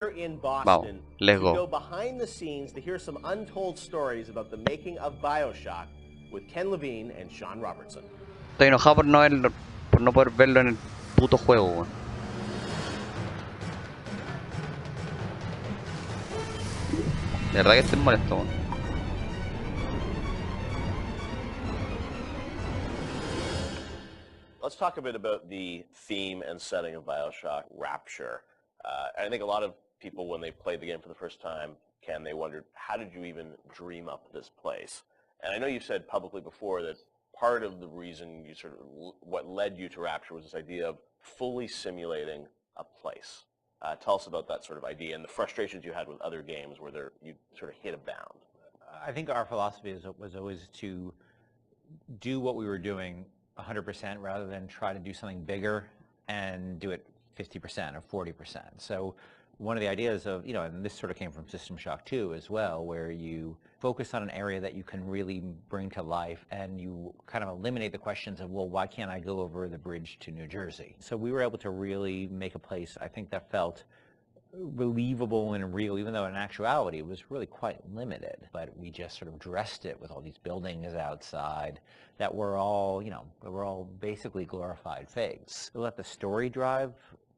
in Vamos, Boston let's to go go. behind the scenes to hear some untold stories about the making of Bioshock with Ken Levine and Sean Robertson. Estoy enojado por no verlo, por no poder verlo en el puto juego, weón. De verdad que estoy molesto, weón. Let's talk a bit about the theme and setting of Bioshock, Rapture. I think a lot of people, when they played the game for the first time, Ken, they wondered, how did you even dream up this place? And I know you've said publicly before that part of the reason you sort of, what led you to Rapture was this idea of fully simulating a place. Tell us about that sort of idea and the frustrations you had with other games where you sort of hit a bound. I think our philosophy was always to do what we were doing 100% rather than try to do something bigger and do it 50% or 40%. So one of the ideas of, and this sort of came from System Shock 2 as well, where you focus on an area that you can really bring to life and you kind of eliminate the questions of, well, why can't I go over the bridge to New Jersey? So we were able to really make a place, I think, that felt believable and real, even though in actuality it was really quite limited. But we just sort of dressed it with all these buildings outside that were all, were all basically glorified fakes. We let the story drive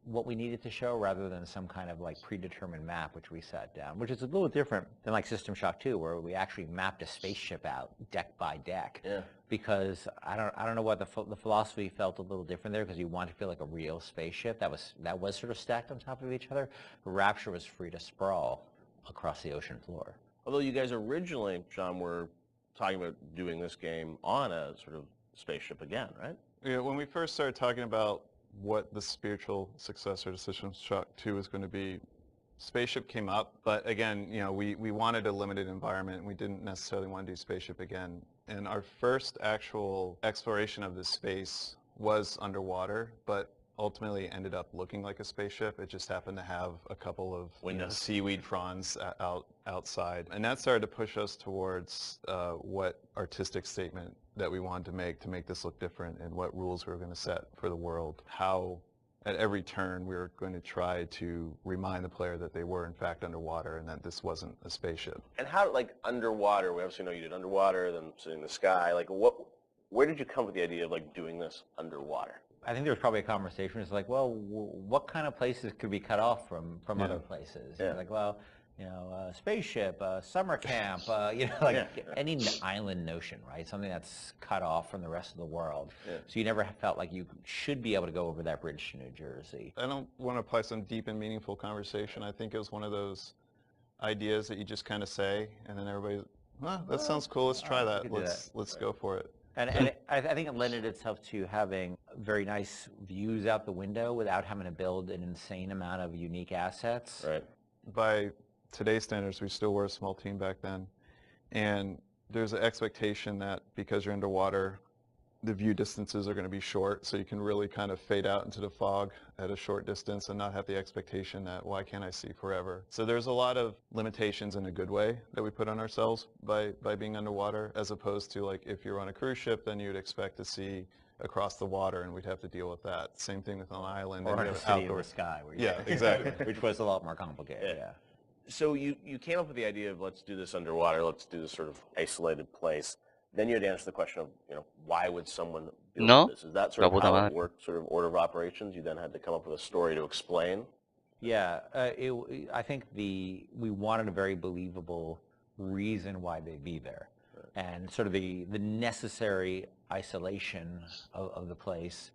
what we needed to show rather than some kind of like predetermined map which we set down, which is a little different than like System Shock 2, where we actually mapped a spaceship out deck by deck. Yeah. Because I don't know what the philosophy felt a little different there, because you want to feel like a real spaceship that was sort of stacked on top of each other. Rapture was free to sprawl across the ocean floor. Although you guys originally, Sean, were talking about doing this game on a sort of spaceship again, right? Yeah, when we first started talking about what the spiritual successor to System Shock 2 was going to be, Spaceship came up, but again, we wanted a limited environment and we didn't necessarily want to do Spaceship again. And our first actual exploration of this space was underwater, but ultimately ended up looking like a spaceship. It just happened to have a couple of seaweed fronds outside. And that started to push us towards what artistic statement that we wanted to make this look different and what rules we were going to set for the world. How at every turn we were going to try to remind the player that they were in fact underwater and that this wasn't a spaceship. And how, like underwater, we obviously know you did underwater, then sitting in the sky, like where did you come with the idea of like doing this underwater? I think there was probably a conversation. It's like, well, what kind of places could be cut off from other places? Yeah. Like, well, spaceship, summer camp, any island notion, right? Something that's cut off from the rest of the world. Yeah. So you never felt like you should be able to go over that bridge to New Jersey. I don't want to apply some deep and meaningful conversation. I think it was one of those ideas that you just kind of say, and then everybody, that sounds cool. Let's try that. Let's go for it. And I think it lended itself to having very nice views out the window without having to build an insane amount of unique assets. Right. By today's standards, we still were a small team back then. And there's an expectation that because you're underwater, the view distances are going to be short, so you can really kind of fade out into the fog at a short distance and not have the expectation that, why can't I see forever? So there's a lot of limitations in a good way that we put on ourselves by being underwater, as opposed to like if you're on a cruise ship, then you'd expect to see across the water and we'd have to deal with that. Same thing with an island. Or in a city or sky. Yeah, exactly. Which was a lot more complicated, yeah. So you came up with the idea of let's do this underwater, let's do this sort of isolated place. Then you had to answer the question of, why would someone build this? Is that sort of how it worked, sort of order of operations? You then had to come up with a story to explain? Yeah, I think we wanted a very believable reason why they'd be there. Right. And sort of the necessary isolation of the place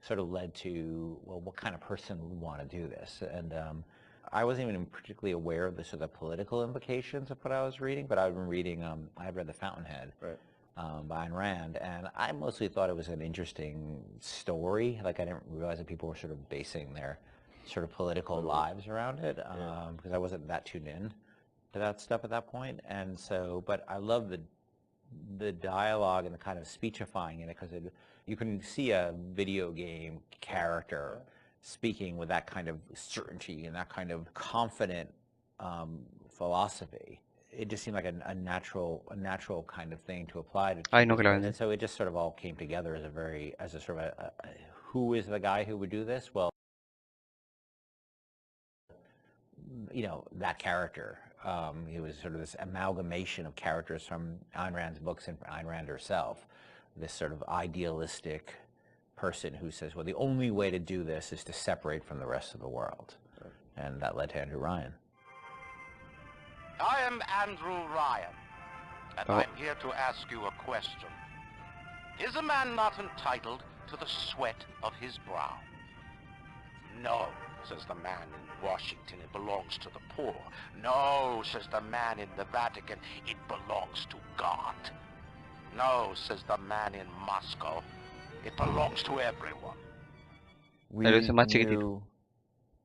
sort of led to, well, what kind of person would want to do this? And I wasn't even particularly aware of the sort of political implications of what I was reading, but I've been reading, I had read The Fountainhead. Right. By Ayn Rand, and I mostly thought it was an interesting story. Like I didn't realize that people were sort of basing their sort of political lives around it, because I wasn't that tuned in to that stuff at that point. And so, but I love the dialogue and the kind of speechifying in it, because you can see a video game character speaking with that kind of certainty and that kind of confident philosophy. It just seemed like a natural kind of thing to apply to. And so it just sort of all came together as a sort of who is the guy who would do this? Well, that character. He was sort of this amalgamation of characters from Ayn Rand's books and Ayn Rand herself. This sort of idealistic person who says, well, the only way to do this is to separate from the rest of the world. And that led to Andrew Ryan. I am Andrew Ryan, and I'm here to ask you a question. Is a man not entitled to the sweat of his brow? No, says the man in Washington, it belongs to the poor. No, says the man in the Vatican, it belongs to God. No, says the man in Moscow, it belongs to everyone. We knew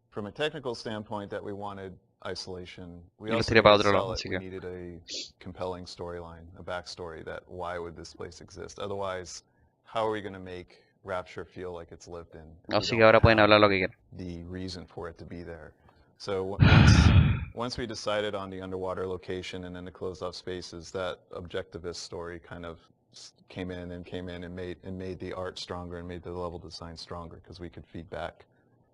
from a technical standpoint that we wanted isolation. We also needed to sell it. We needed a compelling storyline, a backstory that why would this place exist? Otherwise, how are we going to make Rapture feel like it's lived in? Así que ahora pueden hablar lo que quieran. The reason for it to be there. So once we decided on the underwater location and then the closed off spaces, that objectivist story kind of came in and made the art stronger and made the level design stronger because we could feed back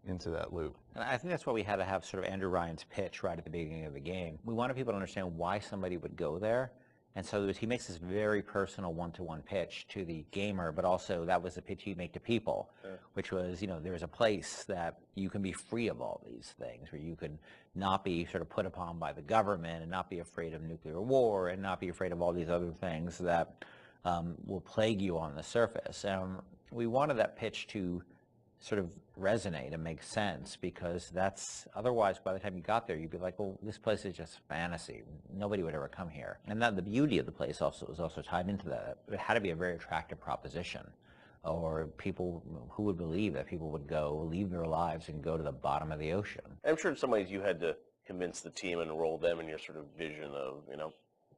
into that loop. And I think that's why we had to have sort of Andrew Ryan's pitch right at the beginning of the game. We wanted people to understand why somebody would go there. And so he makes this very personal one-to-one pitch to the gamer, but also that was the pitch he'd make to people, which was, there's a place that you can be free of all these things, where you can not be sort of put upon by the government and not be afraid of nuclear war and not be afraid of all these other things that will plague you on the surface. We wanted that pitch to sort of resonate and make sense, because that's otherwise by the time you got there you'd be like, well, this place is just fantasy, nobody would ever come here. And that the beauty of the place was also tied into that. It had to be a very attractive proposition, or people who would believe that people would go leave their lives and go to the bottom of the ocean. I'm sure in some ways you had to convince the team and enroll them in your sort of vision of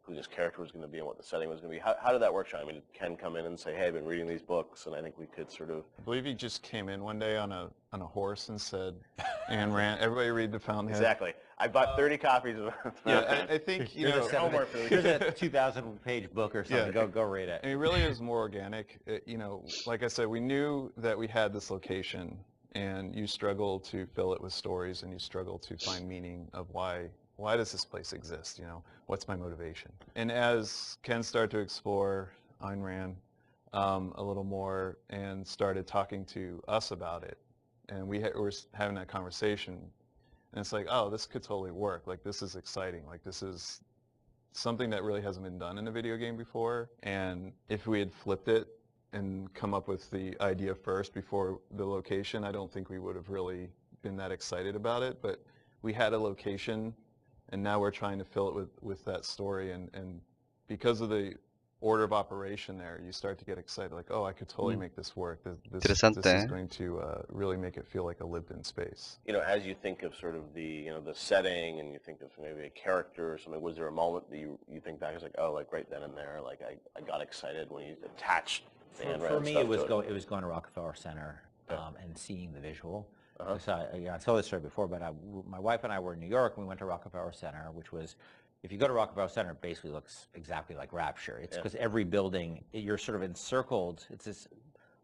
who this character was going to be and what the setting was going to be. How did that work, Sean? I mean, did Ken come in and say, hey, I've been reading these books, and I think we could sort of... I believe he just came in one day on a horse and said, Ayn Rand, everybody read The Fountainhead. Exactly. I bought 30 copies of Yeah, I think, Here's a 2,000-page book or something. Yeah. Go read it. And it really is more organic. Like I said, we knew that we had this location, and you struggle to fill it with stories, and you struggle to find meaning of why does this place exist? What's my motivation? And as Ken started to explore Ayn Rand a little more and started talking to us about it, and we were having that conversation, and it's like, oh, this could totally work. Like, this is exciting. Like, this is something that really hasn't been done in a video game before. And if we had flipped it and come up with the idea first before the location, I don't think we would have really been that excited about it. But we had a location, and now we're trying to fill it with that story, and because of the order of operation there, you start to get excited, like, oh, I could totally make this work. This is going to really make it feel like a lived-in space. As you think of sort of the the setting, and you think of maybe a character or something, was there a moment that you think back, it's like, oh, like right then and there, like I got excited when you attached the Ayn Rand For me, stuff it was going to Rockefeller Center and seeing the visual. So I told this story before, but my wife and I were in New York, and we went to Rockefeller Center, which was, if you go to Rockefeller Center, it basically looks exactly like Rapture. It's because every building, you're sort of encircled. It's this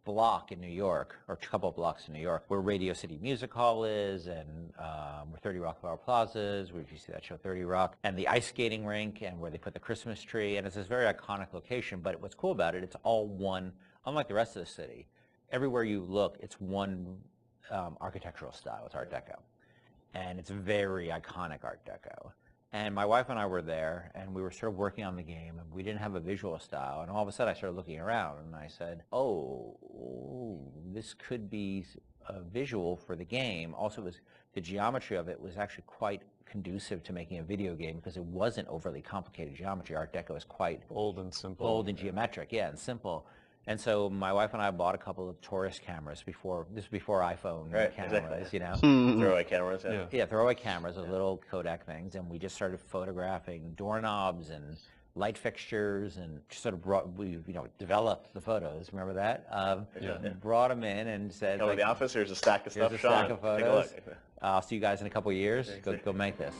block in New York, or a couple of blocks in New York, where Radio City Music Hall is, and where 30 Rockefeller Plaza is, where you see that show 30 Rock, and the ice skating rink, and where they put the Christmas tree, and it's this very iconic location. But what's cool about it, it's all one, unlike the rest of the city. Everywhere you look, it's one architectural style. It's Art Deco, and it's very iconic Art Deco. And my wife and I were there, and we were sort of working on the game, and we didn't have a visual style. And all of a sudden, I started looking around, and I said, oh, this could be a visual for the game. Also, the geometry of it was actually quite conducive to making a video game, because it wasn't overly complicated geometry. Art Deco is quite bold and simple. Bold and geometric, and simple. And so my wife and I bought a couple of tourist cameras before iPhone cameras, Throwaway cameras, Yeah, throwaway cameras, those little Kodak things, and we just started photographing doorknobs and light fixtures, and just sort of developed the photos. Remember that? Brought them in and said, come to the office, here's a stack of stuff, here's a Sean. stack of photos. I'll see you guys in a couple of years. Go make this.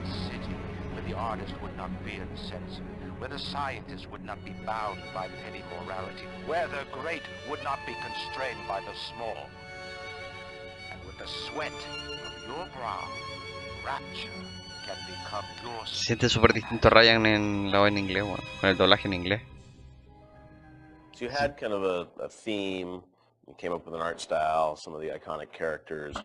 City where the artist would not fear the censor, where the scientist would not be bound by petty morality, where the great would not be constrained by the small. And with the sweat of your brow, rapture can become your Se siente súper distinto Ryan en la voz en inglés, bueno, con el doblaje en inglés. So you had kind of a theme, you came up with an art style, some of the iconic characters,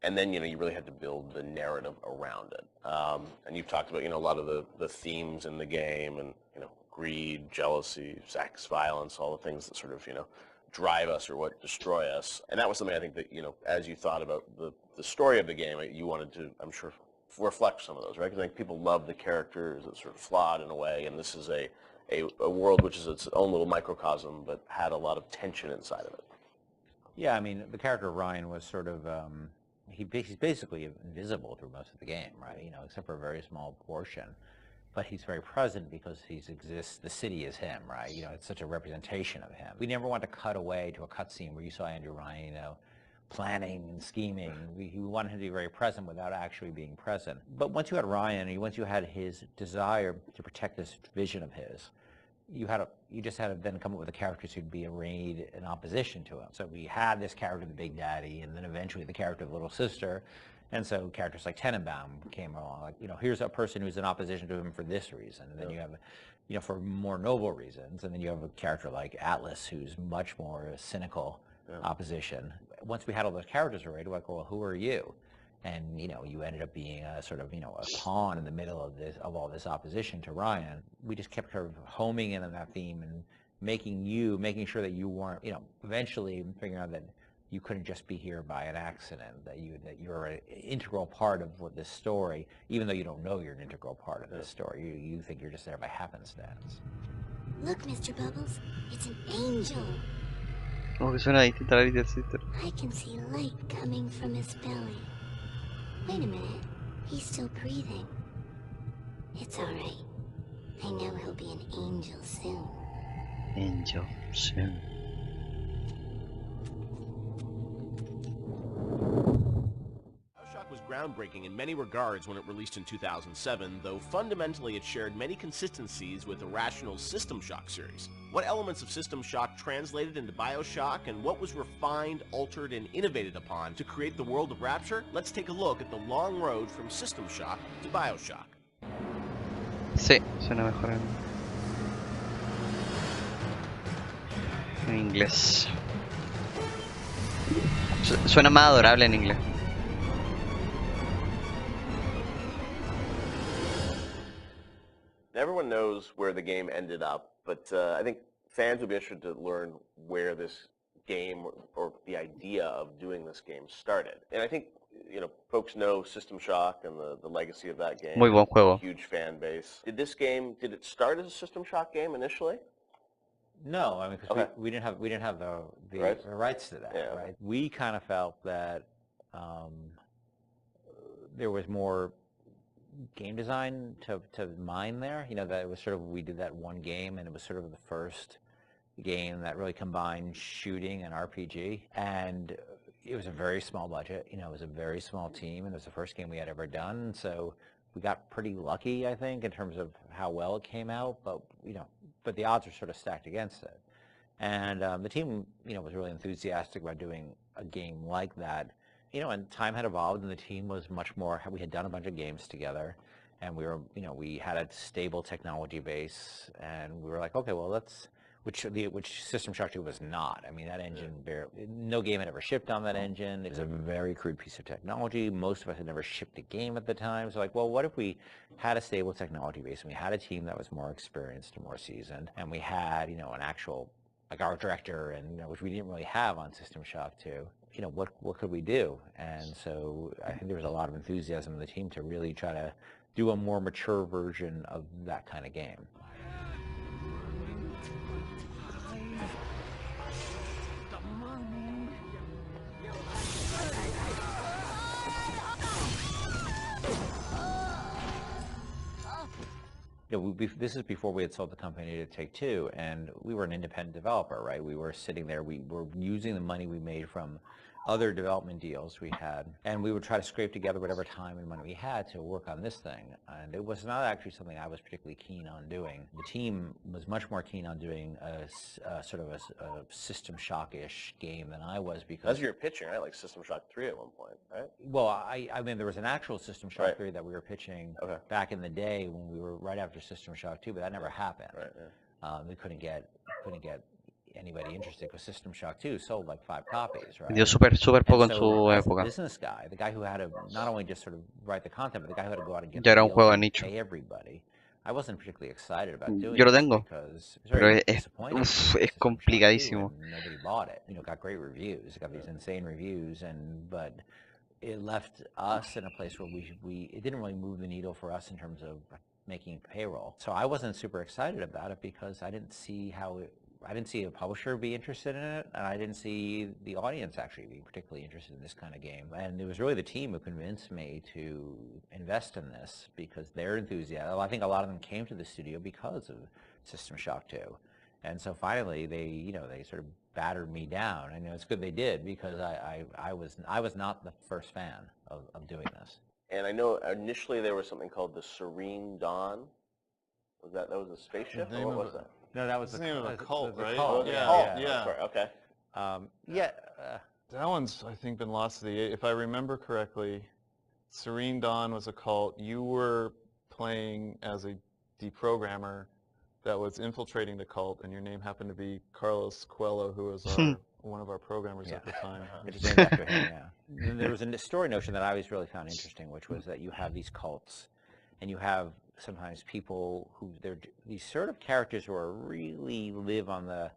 and then, you really had to build the narrative around it. And you've talked about, a lot of the themes in the game and, greed, jealousy, sex, violence, all the things that sort of, drive us or what destroy us. And that was something I think that, as you thought about the story of the game, you wanted to, I'm sure, reflect some of those, right? Because I think people love the characters, it's sort of flawed in a way, and this is a world which is its own little microcosm, but had a lot of tension inside of it. Yeah, I mean, the character of Ryan was sort of, he's basically invisible through most of the game, right? Except for a very small portion. But he's very present because he exists, the city is him, right? It's such a representation of him. We never want to cut away to a cutscene where you saw Andrew Ryan, planning and scheming. We wanted him to be very present without actually being present. But once you had Ryan, once you had his desire to protect this vision of his, you just had to then come up with the characters who'd be arrayed in opposition to him. So we had this character, the Big Daddy, and then eventually the character of the Little Sister. And so characters like Tenenbaum came along, like, here's a person who's in opposition to him for this reason. And then you have, for more noble reasons. And then you have a character like Atlas, who's much more cynical opposition. Once we had all those characters arrayed, we're like, well, who are you? And, you ended up being a sort of, a pawn in the middle of all this opposition to Ryan. We just kept sort of homing in on that theme and making sure that you weren't, eventually figuring out that you couldn't just be here by an accident, that you're an integral part of this story, even though you don't know you're an integral part of this story. You think you're just there by happenstance. Look, Mr. Bubbles, it's an angel. Como que suena distinta a la Little Sister. I can see light coming from his belly. Wait a minute, he's still breathing. It's all right. I know he'll be an angel soon. Angel soon. Bioshock was groundbreaking in many regards when it released in 2007, though fundamentally it shared many consistencies with Irrational's System Shock series. What elements of System Shock translated into Bioshock, and what was refined, altered, and innovated upon to create the world of Rapture? Let's take a look at the long road from System Shock to Bioshock. Sí, suena mejor en inglés. Suena más adorable en inglés. Everyone knows where the game ended up, but I think fans would be interested to learn where this game or the idea of doing this game started. And I think, folks know System Shock and the legacy of that game. Muy buen juego. Huge fan base. Did it start as a System Shock game initially? No, I mean, because we didn't have the rights to that, right? We kind of felt that there was more game design to mine there. That it was sort of, we did that one game, and it was sort of the first game that really combined shooting and RPG. And it was a very small budget. It was a very small team, and it was the first game we had ever done. So we got pretty lucky, I think, in terms of how well it came out. But but the odds are sort of stacked against it. And the team, was really enthusiastic about doing a game like that. And time had evolved, and the team was much more, we had done a bunch of games together, and we were, we had a stable technology base, and we were like, okay, well, which System Shock 2 was not. I mean, that engine, no game had ever shipped on that engine. It was a very crude piece of technology. Most of us had never shipped a game at the time. So like, well, what if we had a stable technology base, and we had a team that was more experienced and more seasoned, and we had, an actual, like, art director, and, which we didn't really have on System Shock 2. What could we do? And so I think there was a lot of enthusiasm in the team to really try to do a more mature version of that kind of game. This is before we had sold the company to Take-Two, and we were an independent developer, right? We were sitting there, we were using the money we made from other development deals we had, and we would try to scrape together whatever time and money we had to work on this thing. And it was not actually something I was particularly keen on doing. The team was much more keen on doing a sort of a System Shock-ish game than I was, because That's your pitching, right? Like System Shock 3 at one point, right? well, I mean, there was an actual System Shock Right. 3 that we were pitching Okay. back in the day when we were right after System Shock 2, but that never happened. Right, yeah. We couldn't get anybody interested because System Shock 2 sold like 5 copies, right? Dio súper poco en And su so as the época. business guy, the guy who had to not only just sort of write the content, but the guy who had to go out and get Ya the era un deals juego de and nicho. pay everybody, I wasn't particularly excited about doing Yo lo this tengo, because it was pero very es disappointing. es System Shock 2, complicadísimo. and nobody bought it. You know, got great reviews. It got these insane reviews, but it left us in a place where it didn't really move the needle for us in terms of making payroll. So I wasn't super excited about it because I didn't see I didn't see a publisher be interested in it, and I didn't see the audience actually be particularly interested in this kind of game. And it was really the team who convinced me to invest in this because their enthusiasm. I think a lot of them came to the studio because of System Shock 2. And so finally they sort of battered me down, and it's good they did, because I was not the first fan of doing this. And I know initially there was something called the Serene Dawn. That was a spaceship, or what was that? No, that was It's the name of a cult, the right? cult, Oh, yeah, cult. yeah. That's right, okay. That one's, I think, been lost to the, if I remember correctly, Serene Dawn was a cult. You were playing as a deprogrammer that was infiltrating the cult, and your name happened to be Carlos Coelho, who was one of our programmers at the time. It's named after him, yeah. And there was a story notion that I always really found interesting, which was that you have these cults, and you have sometimes people who these sort of characters who are really live on the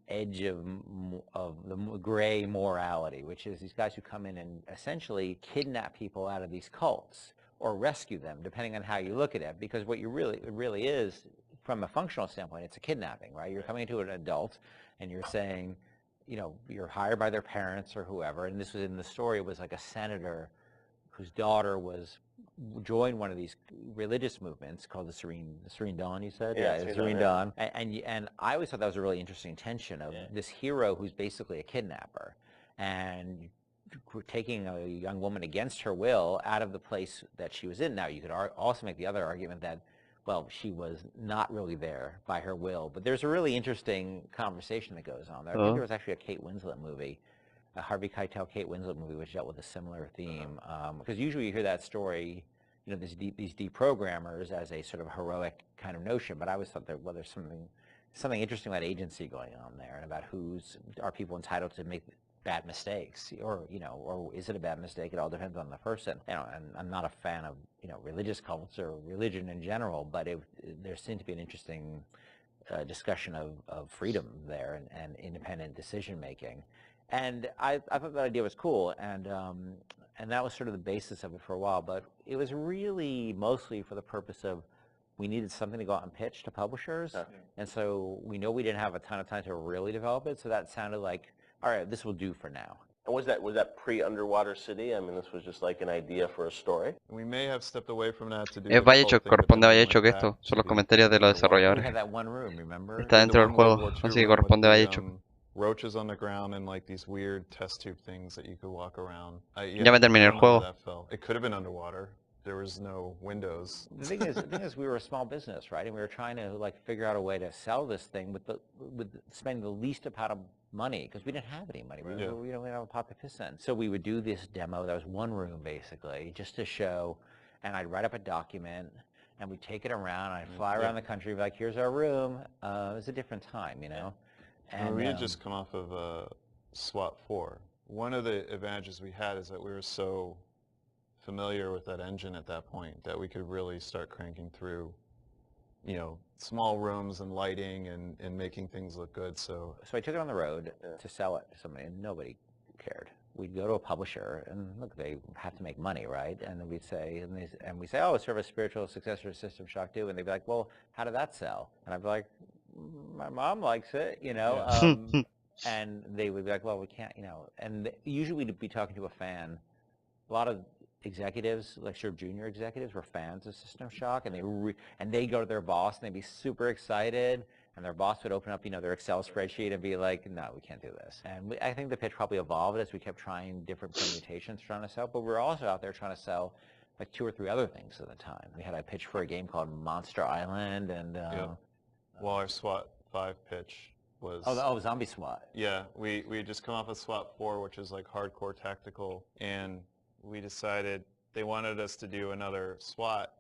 edge of the gray morality, which is these guys who come in and essentially kidnap people out of these cults or rescue them, depending on how you look at it. Because what it really is, from a functional standpoint, it's a kidnapping, right? You're coming to an adult and you're saying, you're hired by their parents or whoever, and this was in the story, it was like a senator whose daughter joined one of these religious movements called the Serene Dawn, you said? Yeah, Serene Dawn. And I always thought that was a really interesting tension of this hero who's basically a kidnapper, and taking a young woman against her will out of the place that she was in. Now, you could also make the other argument that, well, she was not really there by her will. But there's a really interesting conversation that goes on there. I think there was actually a Kate Winslet movie, a Harvey Keitel, Kate Winslet movie, which dealt with a similar theme. Because usually you hear that story, these deprogrammers as a sort of heroic kind of notion. But I always thought that, well, there's something interesting about agency going on there, and about are people entitled to make bad mistakes, or is it a bad mistake? It all depends on the person. And I'm not a fan of religious cults or religion in general, but there seemed to be an interesting discussion of freedom there and independent decision making. And I thought that idea was cool, and that was sort of the basis of it for a while. But it was really mostly for the purpose of, we needed something to go out and pitch to publishers, and so we didn't have a ton of time to really develop it. So that sounded like, all right, this will do for now. And was that pre-Underwater City? I mean, this was just like an idea for a story? We may have stepped away from that to do Es the cult Bioshock, thing, but corresponde a then we Bioshock went esto. back Son to los the comentarios de los We desarrolladores. had that one room, remember? Está dentro del The one juego, World War II así que room corresponde a with the, Bioshock. roaches on the ground and like these weird test tube things that you could walk around. Ya me terminé el I don't know where juego. that fell. It could have been underwater. There was no windows. The thing is, we were a small business, right? And we were trying to figure out a way to sell this thing with spending the least amount of money, because we didn't have any money. We didn't have a pot to piss in. So we would do this demo. That was one room basically, just to show. And I'd write up a document, and we'd take it around. I'd fly around the country, be like, "Here's our room." It was a different time, And we had just come off of SWAT 4. One of the advantages we had is that we were so familiar with that engine at that point that we could really start cranking through, small rooms and lighting and making things look good. So I took it on the road to sell it to somebody, and nobody cared. We'd go to a publisher, and look, they have to make money, right? And then we'd say, we say, oh, it's sort of a spiritual successor to System Shock 2, and they'd be like, well, how did that sell? And I'd be like, my mom likes it, and they would be like, well, we can't, and usually we'd be talking to a fan. A lot of executives, like sort of junior executives, were fans of System Shock, and they go to their boss and they'd be super excited, and their boss would open up, their Excel spreadsheet and be like, no, we can't do this. And I think the pitch probably evolved as we kept trying different permutations trying to sell, but we're also out there trying to sell like 2 or 3 other things at the time. We had a pitch for a game called Monster Island, and well, our SWAT 5 pitch was Zombie SWAT. Yeah, we had just come off of SWAT 4, which is like hardcore tactical, and we decided they wanted us to do another SWAT,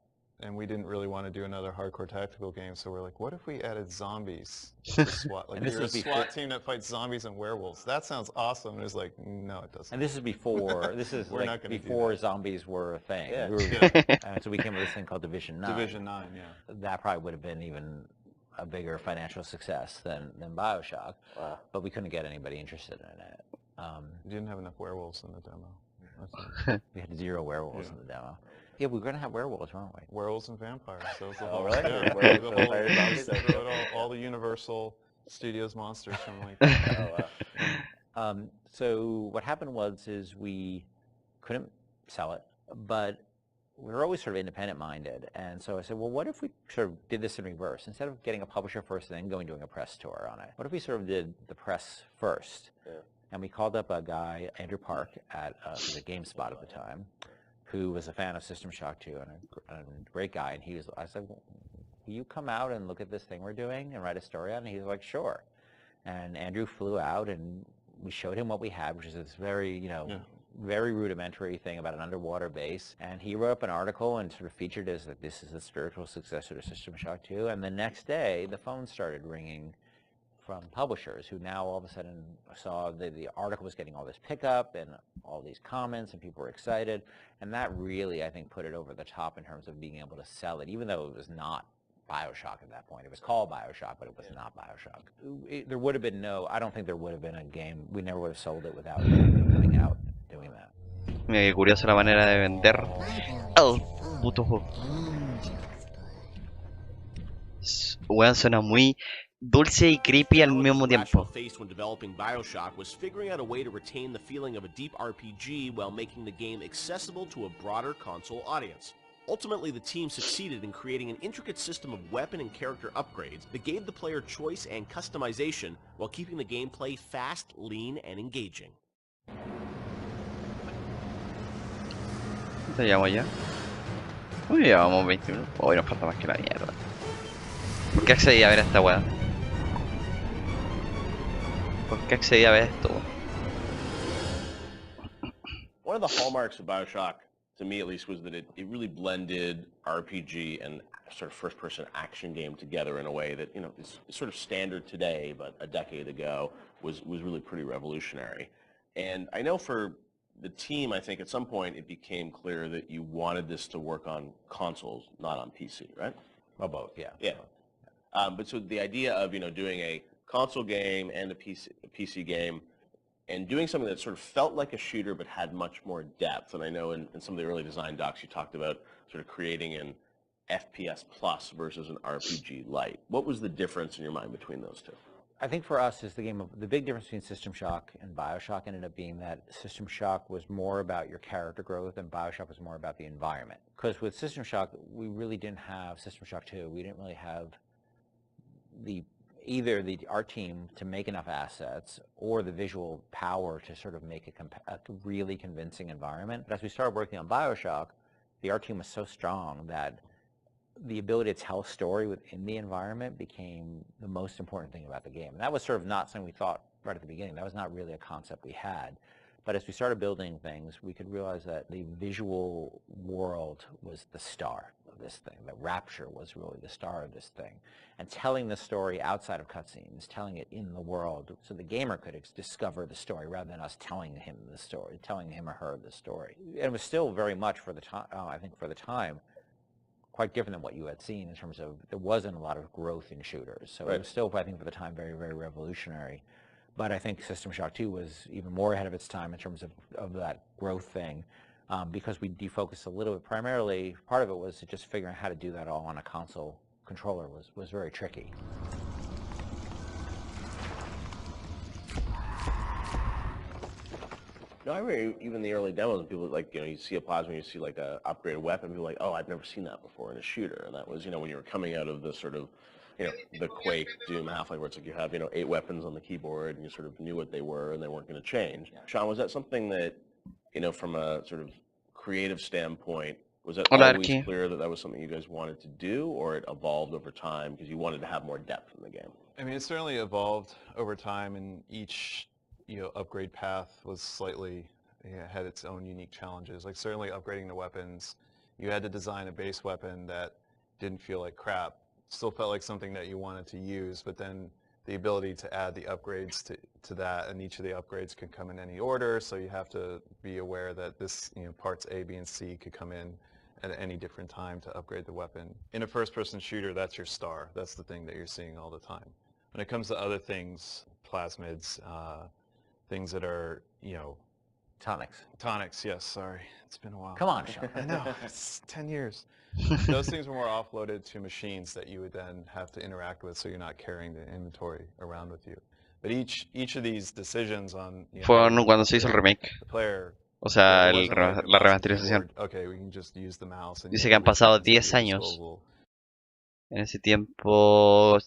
and we didn't really want to do another hardcore tactical game, so we're like, what if we added zombies to SWAT? Like, you're a SWAT team that fights zombies and werewolves. That sounds awesome. And it was like, no, it doesn't. And this is before, before zombies were a thing. Yeah. So we came with this thing called Division 9. Division 9, yeah. That probably would have been even a bigger financial success than Bioshock. Wow. But we couldn't get anybody interested in it. We didn't have enough werewolves in the demo. We had 0 werewolves in the demo. Yeah, we were going to have werewolves, weren't we? Werewolves and vampires. So it was the Oh, whole, really? Yeah, Werewolves, the vampires, whole, zombies. throw it all the Universal Studios monsters from like. Oh, wow. So what happened is we couldn't sell it, but we were always sort of independent-minded. And so I said, well, what if we sort of did this in reverse? Instead of getting a publisher first and then doing a press tour on it, what if we sort of did the press first? Yeah. And we called up a guy, Andrew Park, at GameSpot at the time, who was a fan of System Shock 2 and a great guy. And I said, well, will you come out and look at this thing we're doing and write a story on it? And he was like, sure. And Andrew flew out, and we showed him what we had, which is this very, very rudimentary thing about an underwater base. And he wrote up an article and sort of featured as that this is the spiritual successor to System Shock 2. And the next day, the phone started ringing from publishers who now all of a sudden saw the article was getting all this pickup and all these comments, and people were excited. And that really, I think, put it over the top in terms of being able to sell it, even though it was not Bioshock at that point. It was called Bioshock, but it was not Bioshock. There would have been I don't think there would have been a game. We never would have sold it without coming out and doing that. Mira qué curiosa la manera de vender el puto juego. Weón, suena muy dulce y creepy al mismo tiempo. Faced when developing Bioshock was figuring out a way to retain the feeling of a deep RPG while making the game accessible to a broader console audience. Ultimately, the team succeeded in creating an intricate system of weapon and character upgrades that gave the player choice and customization while keeping the gameplay fast, lean, and engaging. ¿Cuánto llevamos ya? Uy, llevamos 20 minutos. Hoy nos falta más que la mierda. ¿Por qué accedí a ver esta weá? ¿Por qué accedí a ver esto? One of the hallmarks of Bioshock, to me at least, was that it really blended RPG and sort of first-person action game together in a way that, is sort of standard today, but a decade ago was really pretty revolutionary. And I know for the team, I think at some point it became clear that you wanted this to work on consoles, not on PC, right? Well, both, yeah. Yeah. But so the idea of, doing a console game and a PC game and doing something that sort of felt like a shooter but had much more depth. And I know in some of the early design docs you talked about sort of creating an FPS plus versus an RPG light. What was the difference in your mind between those two? I think for us is the big difference between System Shock and Bioshock ended up being that System Shock was more about your character growth and Bioshock was more about the environment. Because with System Shock, we really didn't have System Shock 2. We didn't really have either our team to make enough assets or the visual power to sort of make a really convincing environment. But as we started working on Bioshock, the art team was so strong that the ability to tell a story within the environment became the most important thing about the game. And that was sort of not something we thought right at the beginning. That was not really a concept we had. But as we started building things, we could realize that the visual world was the star of this thing. That Rapture was really the star of this thing. And telling the story outside of cutscenes, telling it in the world, so the gamer could discover the story rather than us telling him the story, telling him or her the story. And it was still very much for the time, I think for the time, quite different than what you had seen in terms of there wasn't a lot of growth in shooters. So it was still, I think, for the time, very, very revolutionary. But I think System Shock 2 was even more ahead of its time in terms of that growth thing because we defocused a little bit. Primarily, part of it was just figuring out how to do that all on a console controller was very tricky. No, I remember even the early demos, people like, you see a plasma, you see like a upgraded weapon, people are like, oh, I've never seen that before in a shooter. And that was, when you were coming out of the sort of, the Quake, Doom, Half-Life, where it's like you have 8 weapons on the keyboard and you sort of knew what they were and they weren't going to change. Sean, was that something that from a sort of creative standpoint, was it Hola, always Arki. clear that that was something you guys wanted to do, or it evolved over time because you wanted to have more depth in the game? I mean, it certainly evolved over time, and each upgrade path was slightly had its own unique challenges. Like certainly upgrading the weapons, you had to design a base weapon that didn't feel like crap, still felt like something that you wanted to use, but then the ability to add the upgrades to that, and each of the upgrades can come in any order, so you have to be aware that this parts A, B, and C could come in at any different time to upgrade the weapon. In a first-person shooter, that's your star. That's the thing that you're seeing all the time. When it comes to other things, plasmids, things that are, Tonics. Tonics, yes, sorry. It's been a while. Come on, Sean. I know, it's 10 years. Those things were more offloaded to machines that you would then have to interact with, so you're not carrying the inventory around with you. But each of these decisions on Fue cuando se hizo el remake. the player, O sea, it wasn't like a la mouse and remasterización. keyboard, okay, we can just use the mouse and Dice use que han which pasado buttons at 10 your años. disposal. En ese tiempo,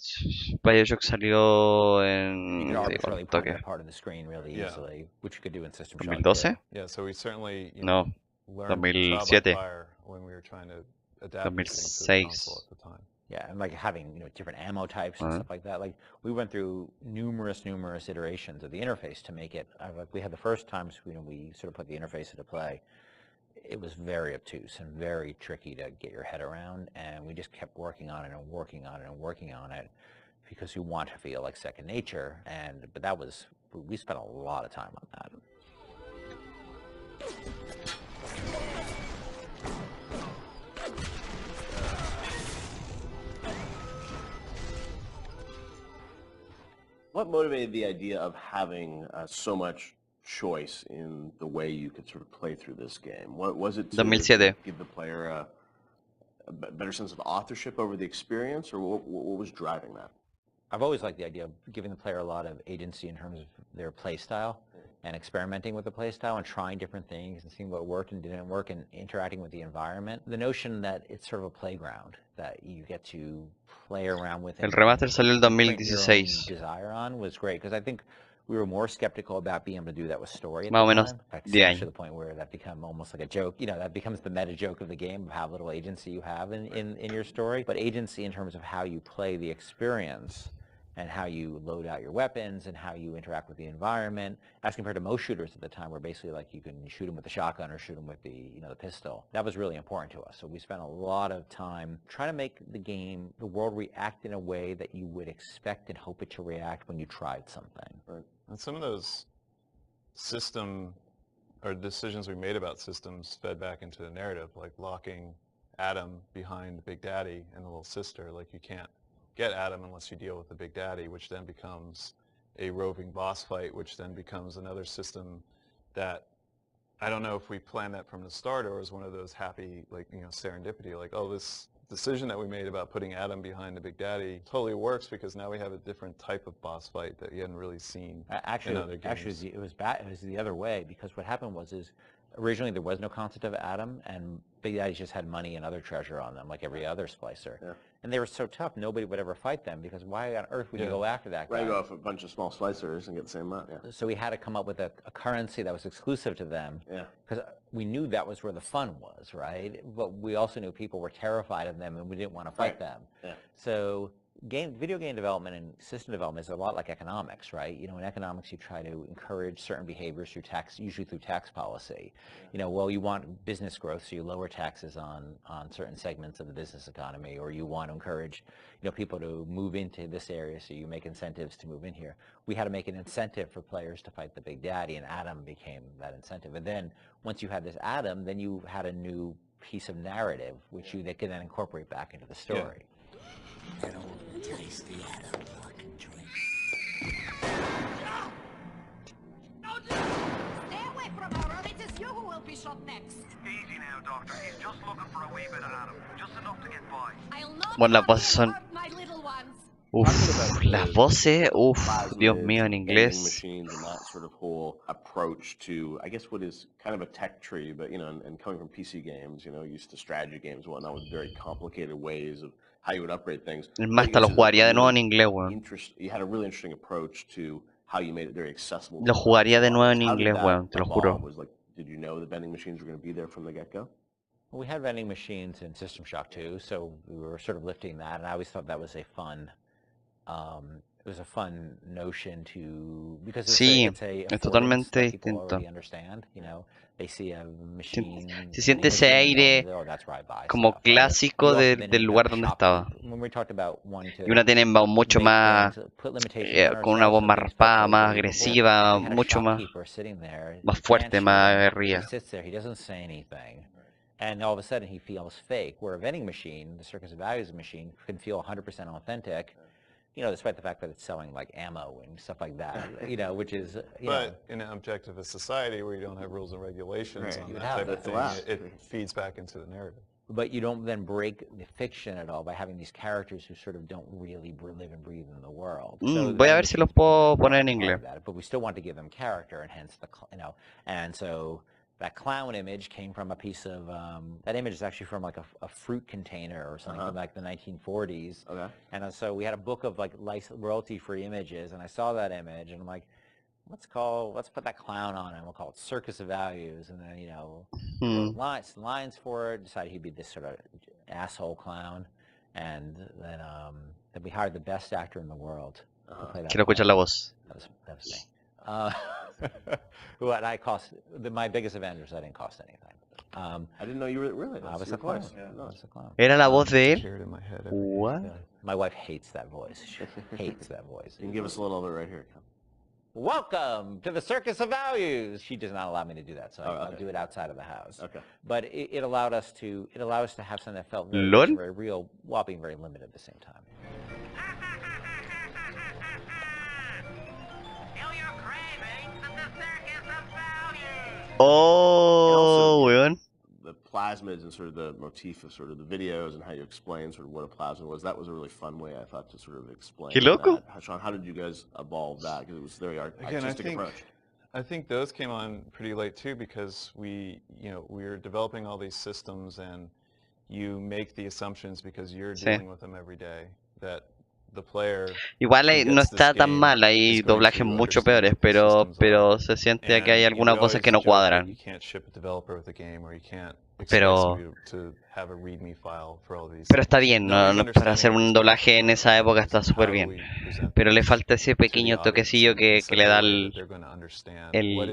Bioshock salió You en... could te digo, arbitrarily al point toque. that part of the screen really Yeah. easily, which you could do in System Shock. 2012? Yeah, so we certainly No, learned trial by 2007. fire when we were trying to adapt these things to the 2006. console at the time. Yeah, and like having different ammo types and stuff like that. Like we went through numerous iterations of the interface to make it. Like we had the first times we sort of put the interface into play. It was very obtuse and very tricky to get your head around, and we just kept working on it and working on it and working on it because you want to feel like second nature. But that was, we spent a lot of time on that. What motivated the idea of having so much choice in the way you could sort of play through this game? What was it to 2007. give the player a better sense of authorship over the experience, or what was driving that? I've always liked the idea of giving the player a lot of agency in terms of their play style and experimenting with the play style and trying different things and seeing what worked and didn't work and interacting with the environment. The notion that it's sort of a playground that you get to play around with. El remaster salió el print your own 2016. desire on was great because I think we were more skeptical about being able to do that with story at Más o the menos time. In fact, 10 to the point where that became almost like a joke. That becomes the meta joke of the game of how little agency you have in your story. But agency in terms of how you play the experience and how you load out your weapons and how you interact with the environment, as compared to most shooters at the time where basically like you can shoot them with the shotgun or shoot them with the the pistol. That was really important to us. So we spent a lot of time trying to make the world react in a way that you would expect and hope it to react when you tried something. Right. And some of those system or decisions we made about systems fed back into the narrative, like locking Adam behind Big Daddy and the little sister. Like you can't get Adam unless you deal with the Big Daddy, which then becomes a roving boss fight, which then becomes another system that I don't know if we planned that from the start or was one of those happy, like, serendipity, like, oh, this decision that we made about putting Adam behind the Big Daddy totally works because now we have a different type of boss fight that you hadn't really seen in other games. Actually, it was bad. It was the other way because what happened was originally there was no concept of Adam, and Big Daddy just had money and other treasure on them, like every other splicer. Yeah. And they were so tough, nobody would ever fight them because why on earth would you go after that guy? Right, go off a bunch of small slicers and get the same amount. Yeah. So we had to come up with a currency that was exclusive to them. Yeah. Because we knew that was where the fun was, right? But we also knew people were terrified of them, and we didn't want to fight them. Yeah. So video game development and system development is a lot like economics, right? In economics you try to encourage certain behaviors through tax, usually through tax policy. Well, you want business growth, so you lower taxes on certain segments of the business economy, or you want to encourage, people to move into this area, so you make incentives to move in here. We had to make an incentive for players to fight the Big Daddy, and Adam became that incentive. And then once you had this Adam, then you had a new piece of narrative, which they could then incorporate back into the story. Yeah. An old tasty Adam fucking drink. Stay away from her, or it is you who will be shot next. Easy now, Doctor. He's just looking for a wee bit of Adam. Just enough to get by. I'll not Bueno, las voces son hurt my little ones. Uf, las voces, Dios mío, en vending inglés. machines and that sort of whole approach to, I guess, what is kind of a tech tree, but and coming from PC games, used to strategy games and whatnot with very complicated ways of how you would upgrade things. Es But más, you hasta guys lo did jugaría a de nuevo en really inglés, weón. you had a really interesting approach to how you made it very accessible. Lo jugaría de nuevo en How did inglés, that weón, te lo evolve? juro. Did you know the vending machines were going to be there from the get-go? Well, we had vending machines in System Shock 2, so we were sort of lifting that, and I always thought that was a fun, notion to, because Sí, it's a es affordance totalmente that people distinto. already understand, they see a machine, Se siente vending ese machine, aire oh, that's where I buy como stuff, right? clásico You also del then lugar got the donde shop estaba. keep. When we talked about wanting Y una to tiene mucho make más, things, put limitations on con una voz ourselves so más things felt raspada, very más believable, agresiva, we had a mucho más, shopkeeper sitting there, más he can't fuerte, shoot más him, he aguerrida. sits there, he doesn't say anything. And all of a sudden he feels fake, where a vending machine, the Circus of Values machine, can feel 100% authentic, despite the fact that it's selling like ammo and stuff like that, which is, But in an objectivist society where you don't have rules and regulations on You that have type of that. thing, it feeds back into the narrative. But you don't then break the fiction at all by having these characters who sort of don't really live and breathe in the world. So Voy a ver si los puedo poner en inglés. but we still want to give them character, and hence and so that clown image came from a piece of, that image is actually from like a fruit container or something from like the 1940s. Okay. And so we had a book of like royalty-free images, and I saw that image, and I'm like, let's put that clown on it, and we'll call it Circus of Values, and then, lines for it, decided he'd be this sort of asshole clown, and then we hired the best actor in the world to play that. Quiero escuchar la voz. That was me. My biggest Avengers, I didn't cost anything. I didn't know you were really. I was a clown. ¿Era la voz de él? Hear it in my head. What? My wife hates that voice. She hates that voice. You can give us a little of it right here. Welcome to the Circus of Values. She does not allow me to do that, so I'll do it outside of the house. Okay. But it allowed us to have something that felt very, LOL? very real while being very limited at the same time. Feel your cravings at the Circus of Values. Oh, weón. The plasmids and sort of the motif of sort of the videos and how you explain sort of what a plasmid was, that was a really fun way, I thought, to sort of explain Qué loco. that. Sean, how did you guys evolve that? Because it was a very artistic approach. I think those came on pretty late too, because we were developing all these systems, and you make the assumptions because you're dealing with them every day that the player Igual no está tan mal, hay doblajes mucho peores, pero se siente que hay algunas cosas que no cuadran. Pero está bien, para hacer un doblaje en esa época está súper bien. Pero le falta ese pequeño toquecillo que le da el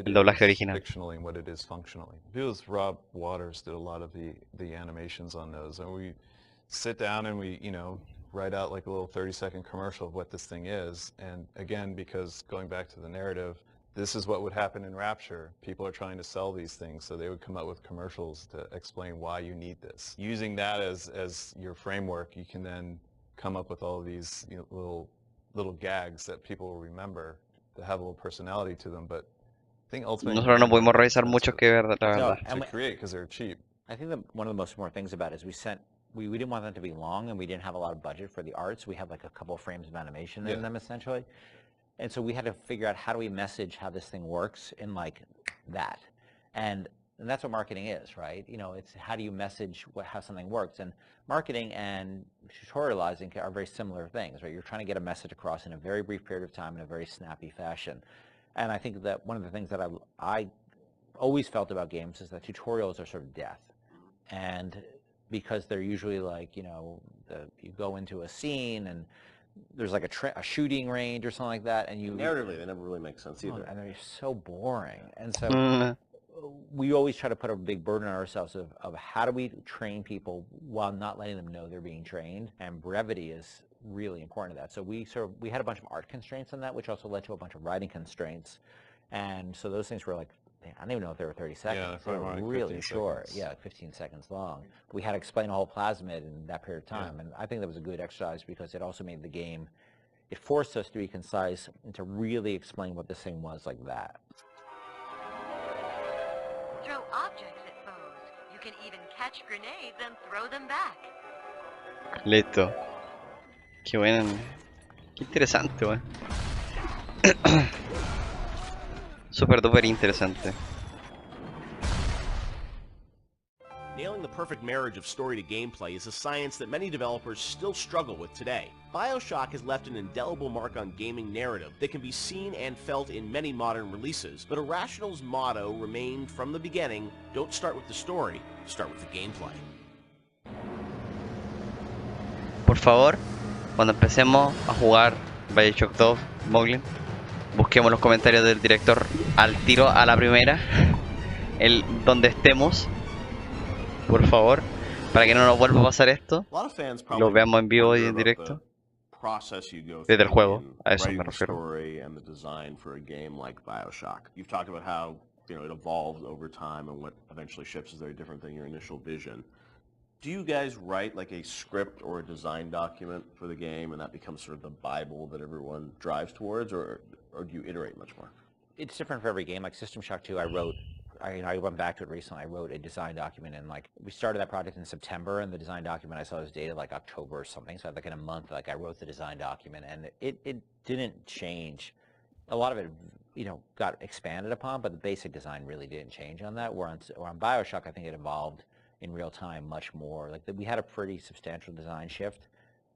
doblaje original. Rob Waters did a lot of the animations on those, and we sit down and we write out like a little 30-second commercial of what this thing is. And again, because going back to the narrative, this is what would happen in Rapture. People are trying to sell these things, so they would come up with commercials to explain why you need this. Using that as your framework, you can then come up with all of these little gags that people will remember that have a little personality to them. But I think ultimately, nosotros no pudimos revisar mucho que ver, la verdad. To create, because they're cheap. I think that one of the most important things about it is we didn't want them to be long, and we didn't have a lot of budget for the arts. We had like a couple of frames of animation in them, essentially. And so we had to figure out, how do we message how this thing works in like that? And that's what marketing is, right? It's how do you message how something works? And marketing and tutorializing are very similar things, right? You're trying to get a message across in a very brief period of time in a very snappy fashion. And I think that one of the things that I always felt about games is that tutorials are sort of death. And because they're usually like, you go into a scene and there's like a shooting range or something like that, and narratively they never really make sense either. And they're so boring. And so we always try to put a big burden on ourselves of how do we train people while not letting them know they're being trained, and brevity is really important to that. So we had a bunch of art constraints on that, which also led to a bunch of writing constraints. And so those things were like, I don't even know if they were 30 seconds. Yeah, they were like really short. Seconds. Yeah, like 15 seconds long. We had to explain a whole plasmid in that period of time. And I think that was a good exercise, because it also made the game, it forced us to be concise and to really explain what this thing was like that. Throw objects at foes. You can even catch grenades and throw them back. Listo. Qué buen Qué interesante, weón. Súper duper interesante. Nailing the perfect marriage of story to gameplay is a science that many developers still struggle with today. Bioshock has left an indelible mark on gaming narrative that can be seen and felt in many modern releases, but Irrational's motto remained from the beginning, don't start with the story, start with the gameplay. Por favor, cuando empecemos a jugar Bioshock 2, Moglin, busquemos los comentarios del director al tiro, a la primera, donde estemos, por favor, para que no nos vuelva a pasar esto, y lo veamos en vivo y en directo, desde el juego, a eso me refiero. And the design for a game like Bioshock. You've talked about how it evolves over time and what eventually ships is very different than your initial vision. Do you guys write like a script or a design document for the game and that becomes sort of the Bible that everyone drives towards, or do you iterate much more? It's different for every game. Like System Shock 2, I went back to it recently. I wrote a design document, and like we started that project in September, and the design document I saw was dated like October or something. So like in a month, like I wrote the design document, and it didn't change. A lot of it, got expanded upon, but the basic design really didn't change on that. Where on Bioshock, I think it evolved in real time much more. Like we had a pretty substantial design shift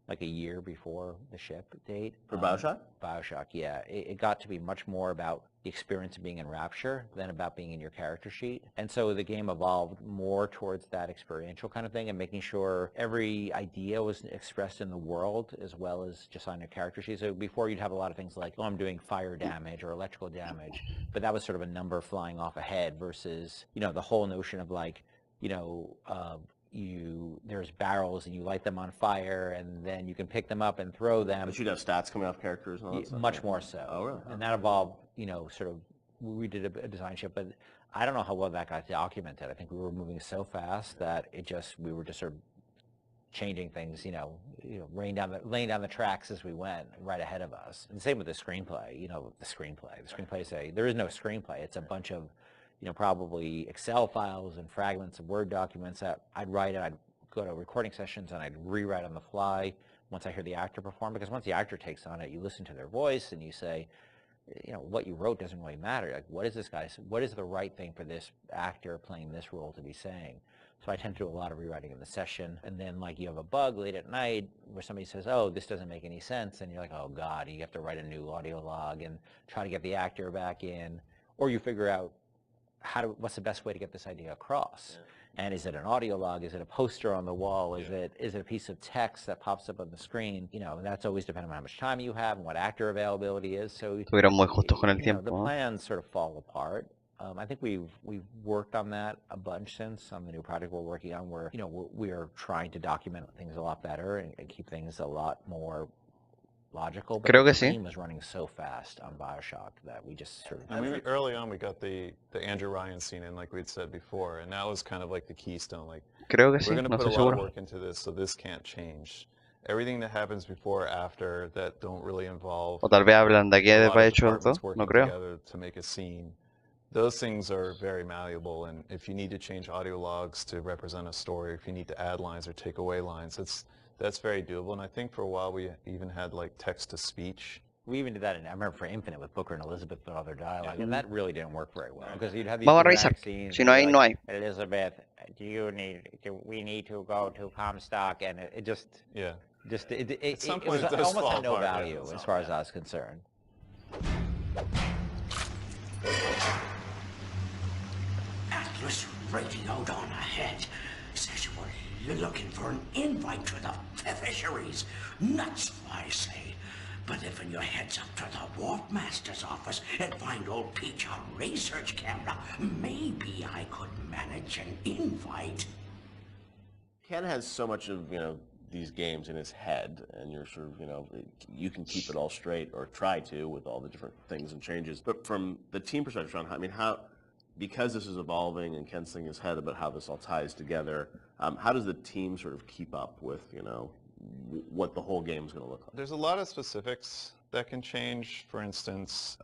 like a year before the ship date. For Bioshock? Bioshock, yeah. It got to be much more about the experience of being in Rapture than about being in your character sheet. And so the game evolved more towards that experiential kind of thing and making sure every idea was expressed in the world as well as just on your character sheet. So before you'd have a lot of things like, oh, I'm doing fire damage or electrical damage, but that was sort of a number flying off ahead versus, the whole notion of like, there's barrels and you light them on fire and then you can pick them up and throw them. But you'd have stats coming off characters and all that stuff? Much more so. Oh, really? And that evolved, sort of, we did a design shift, but I don't know how well that got documented. I think we were moving so fast that we were just sort of changing things, laying down the tracks as we went right ahead of us. And same with the screenplay, the screenplay there is no screenplay. It's a bunch of, probably Excel files and fragments of Word documents that I'd write and I'd go to recording sessions and I'd rewrite on the fly once I hear the actor perform, because once the actor takes on it, you listen to their voice and you say, what you wrote doesn't really matter. Like, what is the right thing for this actor playing this role to be saying? So I tend to do a lot of rewriting in the session, and then like you have a bug late at night where somebody says, oh, this doesn't make any sense, and you're like, oh God, you have to write a new audio log and try to get the actor back in, or you figure out what's the best way to get this idea across. Yeah. And is it an audio log? Is it a poster on the wall? Is it a piece of text that pops up on the screen? That's always dependent on how much time you have and what actor availability is. So Estuvieron muy justos con el the tiempo. plans sort of fall apart. I think we've worked on that a bunch since on the new project we're working on, where we are trying to document things a lot better and keep things a lot more logical. But Creo que the sí. game was running so fast on Bioshock that we just sort of... early on, we got the Andrew Ryan scene in, like we'd said before, and that was kind of like the keystone. Like, Creo que we're sí, going to no put a estoy lot seguro. of work into this, so this can't change. Everything that happens before or after that don't really involve O tal vez hablan de aquí a de lot of Bioshock 2, departments working no creo. together to make a scene. Those things are very malleable, and if you need to change audio logs to represent a story, if you need to add lines or take away lines, that's very doable. And I think for a while we even had like text-to-speech. We even did that, I remember for Infinite with Booker and Elizabeth and all their dialogue, and that really didn't work very well, because you'd have these Vamos a revisar. scenes, Si no hay, no hay. Elizabeth, we need to go to Comstock, and it just... Yeah. It some was point it does almost fall had no apart, value as far as I was concerned. Atlas radio down ahead says we're looking for an invite to the fisheries. Nuts, I say. But if your head's up to the Wharf Master's office and find old Peach on research camera, maybe I could manage an invite. Ken has so much of, these games in his head, and you're sort of, you can keep it all straight, or try to, with all the different things and changes. But from the team perspective, Sean, because this is evolving and Ken's thinking in his head about how this all ties together, how does the team sort of keep up with, what the whole game is going to look like? There's a lot of specifics that can change. For instance,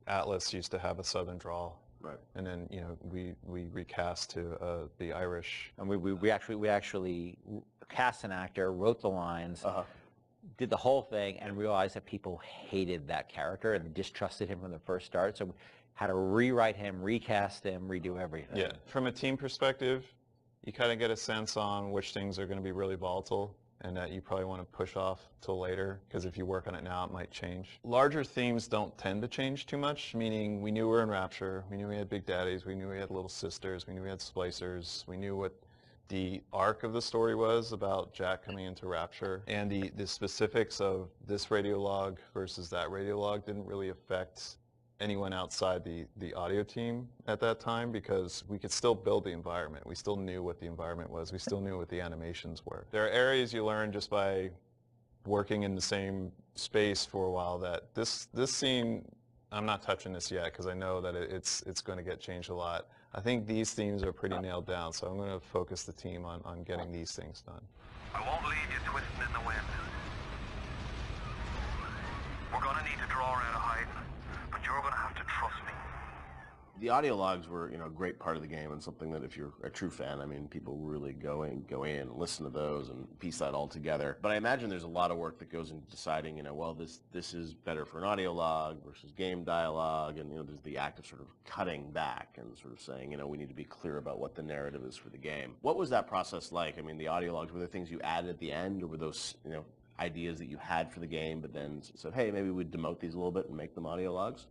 Atlas used to have a southern drawl. Right. And then, we recast to the Irish. And we actually cast an actor, wrote the lines, did the whole thing and realized that people hated that character and distrusted him from the first start. So we had to rewrite him, recast him, redo everything. Yeah, from a team perspective, you kind of get a sense on which things are going to be really volatile and that you probably want to push off till later, because if you work on it now, it might change. Larger themes don't tend to change too much, meaning we knew we were in Rapture, we knew we had Big Daddies, we knew we had Little Sisters, we knew we had Splicers, we knew what the arc of the story was about Jack coming into Rapture, and the specifics of this radiolog versus that radiolog didn't really affect anyone outside the audio team at that time, because we could still build the environment. We still knew what the environment was. We still knew what the animations were. There are areas you learn just by working in the same space for a while that this scene, I'm not touching this yet because I know that it's going to get changed a lot. I think these themes are pretty nailed down, so I'm going to focus the team on getting these things done. I won't leave you twisting in the wind. We're gonna need to draw around a hiding, but you're gonna have to trust me. The audio logs were, a great part of the game, and something that if you're a true fan, I mean, people really go in and listen to those and piece that all together. But I imagine there's a lot of work that goes into deciding, well, this is better for an audio log versus game dialogue, and there's the act of sort of cutting back and sort of saying, we need to be clear about what the narrative is for the game. What was that process like? I mean, the audio logs, were there things you added at the end, or were those, ideas that you had for the game, but then said, hey, maybe we'd demote these a little bit and make them audio logs?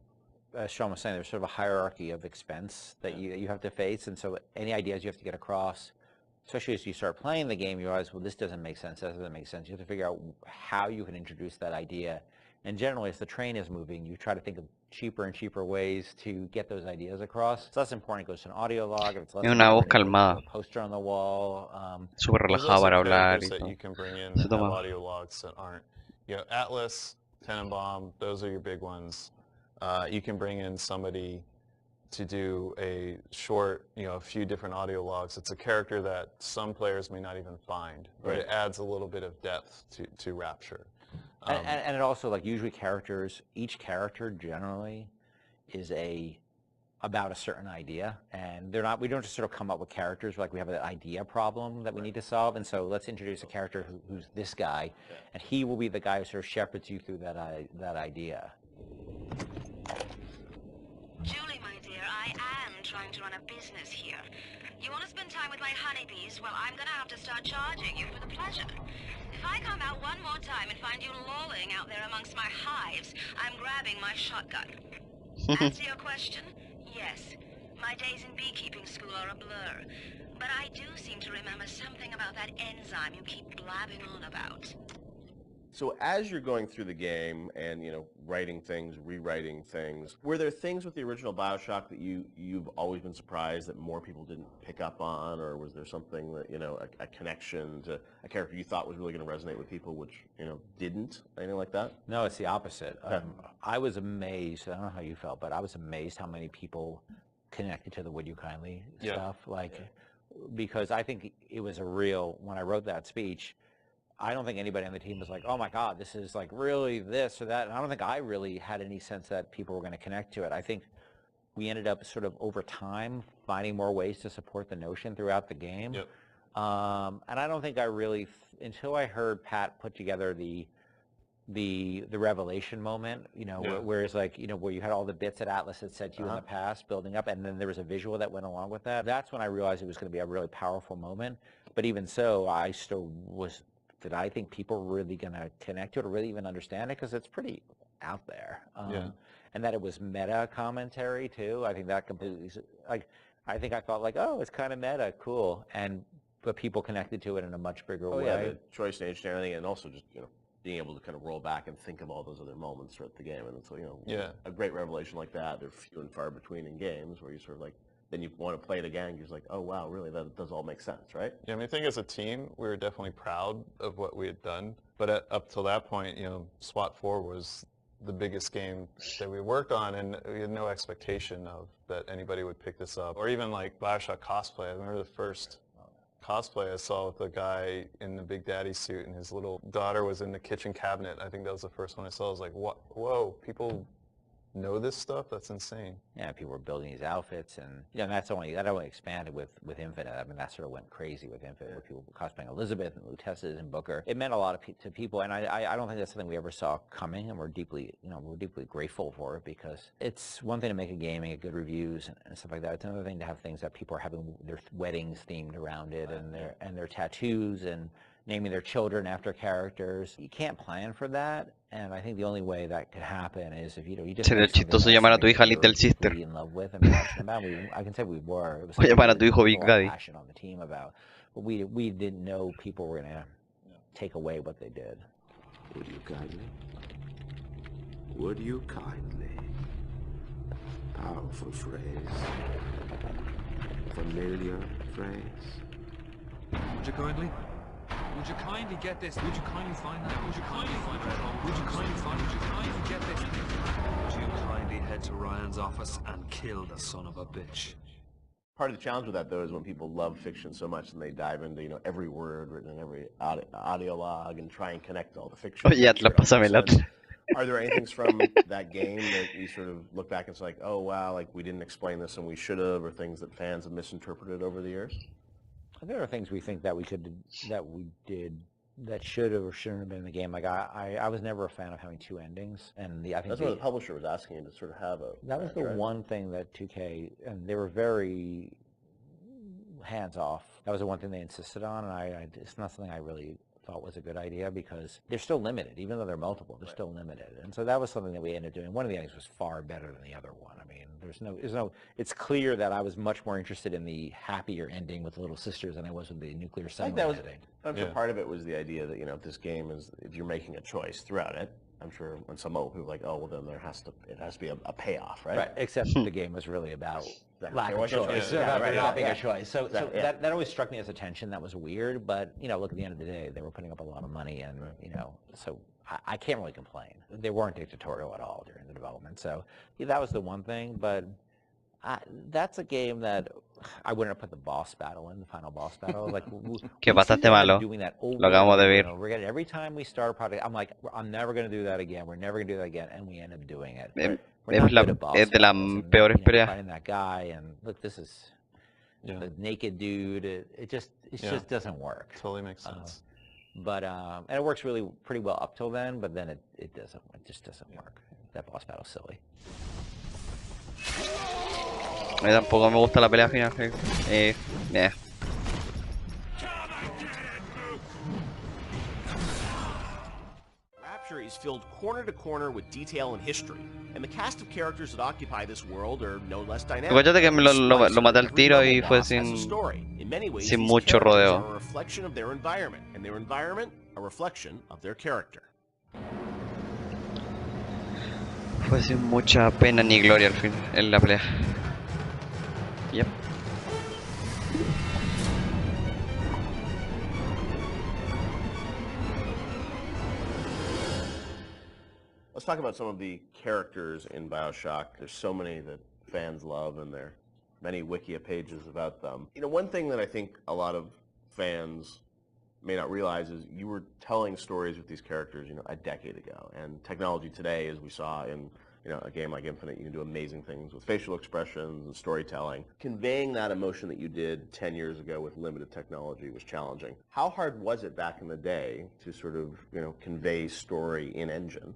As Sean was saying, there's sort of a hierarchy of expense that you have to face, and so any ideas you have to get across, especially as you start playing the game, you realize, well, this doesn't make sense, that doesn't make sense. You have to figure out how you can introduce that idea. And generally, as the train is moving, you try to think of cheaper and cheaper ways to get those ideas across. It's less important, it goes to an audio log. If it's less Es una voz important, it goes calmada, to a poster on the wall. súper There's relajada also para hablar characters y that todo. you can bring in Se that have toma. audio logs that aren't, Atlas, Tenenbaum, those are your big ones. You can bring in somebody to do a short, a few different audio logs. It's a character that some players may not even find, but Right. it adds a little bit of depth to Rapture. And it also, like, usually each character generally is about a certain idea, and we don't just sort of come up with characters like we have an idea problem that we need to solve, and so let's introduce a character who's this guy, and he will be the guy who sort of shepherds you through that idea. Julie, my dear, I am trying to run a business here. You want to spend time with my honeybees? Well, I'm gonna have to start charging you for the pleasure. If I come out one more time and find you lolling out there amongst my hives, I'm grabbing my shotgun. Answer your question? Yes. My days in beekeeping school are a blur. But I do seem to remember something about that enzyme you keep blabbing on about. So as you're going through the game and, writing things, rewriting things, were there things with the original Bioshock that you've always been surprised that more people didn't pick up on, or was there something that, a connection to a character you thought was really going to resonate with people, which, didn't? Anything like that? No, it's the opposite. I was amazed, I don't know how you felt, but I was amazed how many people connected to the Would You Kindly stuff. Because I think it was when I wrote that speech, I don't think anybody on the team was like, oh my God, this is like really this or that. And I don't think I really had any sense that people were going to connect to it. I think we ended up sort of over time finding more ways to support the notion throughout the game. Yep. And I don't think I really, until I heard Pat put together the revelation moment, where it's like, where you had all the bits that Atlas had said to you in the past building up, and then there was a visual that went along with that. That's when I realized it was going to be a really powerful moment. But even so, I still did I think people were really going to connect to it or really even understand it? Because it's pretty out there. And that it was meta commentary too. I think that completely, I thought like, oh, it's kind of meta, cool. But people connected to it in a much bigger way. Yeah, the choice and everything, and also just, being able to kind of roll back and think of all those other moments throughout the game. And so, a great revelation like that, they're few and far between in games where you sort of like, then you want to play it again, you're just like, oh wow, really, that does all make sense, right? Yeah, I think as a team, we were definitely proud of what we had done. But up till that point, SWAT 4 was the biggest game that we worked on, and we had no expectation of that anybody would pick this up. Or even like Bioshock cosplay. I remember the first cosplay I saw with a guy in the Big Daddy suit, and his little daughter was in the kitchen cabinet. I think that was the first one I saw. I was like, whoa, people know this stuff? That's insane. Yeah, people were building these outfits, and that only expanded with Infinite. I mean, that sort of went crazy with Infinite, with people cosplaying Elizabeth and Luteces and Booker. It meant a lot to people, and I don't think that's something we ever saw coming, and we're deeply grateful for it, because it's one thing to make a game and get good reviews and stuff like that. It's another thing to have things that people are having their weddings themed around it, and their tattoos and naming their children after characters. You can't plan for that, and I think the only way that could happen is if you just Sería chistoso llamar a tu hija Little Sister. in love with and passionate about. I can say we were. It was Voy a llamar a tu hijo a Big lot of Daddy. passion on the team about, but we didn't know people were gonna take away what they did. Would you kindly? Would you kindly? Powerful phrase. Familiar phrase. Would you kindly? Would you kindly get this? Would you kindly find that? Would you kindly find that? Would you kindly find? Would you kindly get this? Would you kindly head to Ryan's office and kill the son of a bitch? Part of the challenge with that, though, is when people love fiction so much and they dive into every word written in every audio log and try and connect all the fiction. Oye, Atlas, pásame la otra. Are there any things from that game that you sort of look back and say, like, oh wow, like we didn't explain this and we should have, or things that fans have misinterpreted over the years? There are things we think that we did that should have or shouldn't have been in the game. Like I was never a fan of having two endings, and I think that's what the publisher was asking you to sort of have a. That was the one thing that 2K, and they were very hands off. That was the one thing they insisted on, and it's not something I really thought was a good idea, because they're still limited, even though they're multiple. They're still limited, and so that was something that we ended up doing. One of the endings was far better than the other one. I mean, there's no. It's clear that I was much more interested in the happier ending with the little sisters than I was with the nuclear submarine ending. I'm sure part of it was the idea that this game is, if you're making a choice throughout it, I'm sure when some people are like, oh well, then it has to be a payoff, right? Right. Except the game was really about lack of choice. About not being a choice. So that always struck me as a tension that was weird. But look, at the end of the day, they were putting up a lot of money, and so I can't really complain. They weren't dictatorial at all during the development. So that was the one thing. But that's a game that I wouldn't have put the boss battle in, the final boss battle. Like, que bastante malo. Doing that over Lo acabamos de ver. over again. Every time we start a project, I'm like, I'm never going to do that again. We're never going to do that again, and we end up doing it. Es de las peores peleas. Finding that guy, and look, this is the naked dude. It just doesn't work. Totally makes sense. But and it works pretty well up till then, but then it doesn't. It just doesn't work. That boss battle's silly. A mí tampoco me gusta la pelea final. Rapture is filled corner to corner with detail and history, and the cast of characters that occupy this world are no less dynamic. Acuérdate que lo maté al tiro y fue sin mucho rodeo. A reflection of their environment, and their environment a reflection of their character. Fue sin mucha pena ni gloria al fin en la pelea. Yep. Let's talk about some of the characters in Bioshock. There's so many that fans love, and there are many Wikia pages about them. One thing that I think a lot of fans may not realize is you were telling stories with these characters, a decade ago. And technology today, as we saw in a game like Infinite, you can do amazing things with facial expressions and storytelling. Conveying that emotion that you did 10 years ago with limited technology was challenging. How hard was it back in the day to sort of, convey story in engine?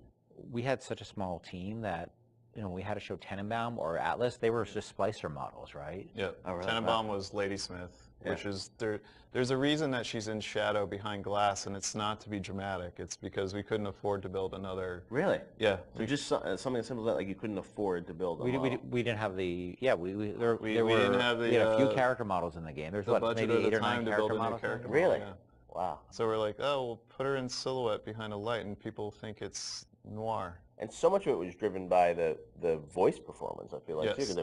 We had such a small team that, we had to show Tenenbaum or Atlas. They were just splicer models, right? Yeah, Tenenbaum was Ladysmith, which is there's a reason that she's in shadow behind glass, and it's not to be dramatic. It's because we couldn't afford to build another. Really? Yeah. So just something as simple as that, like you couldn't afford to build a model. We didn't have the there we didn't have the, we had a few character models in the game. There's maybe 8 or 9 character models. Really? Yeah. Wow. So we're like, oh, we'll put her in silhouette behind a light, and people think it's noir. And so much of it was driven by the voice performance, I feel like, too, because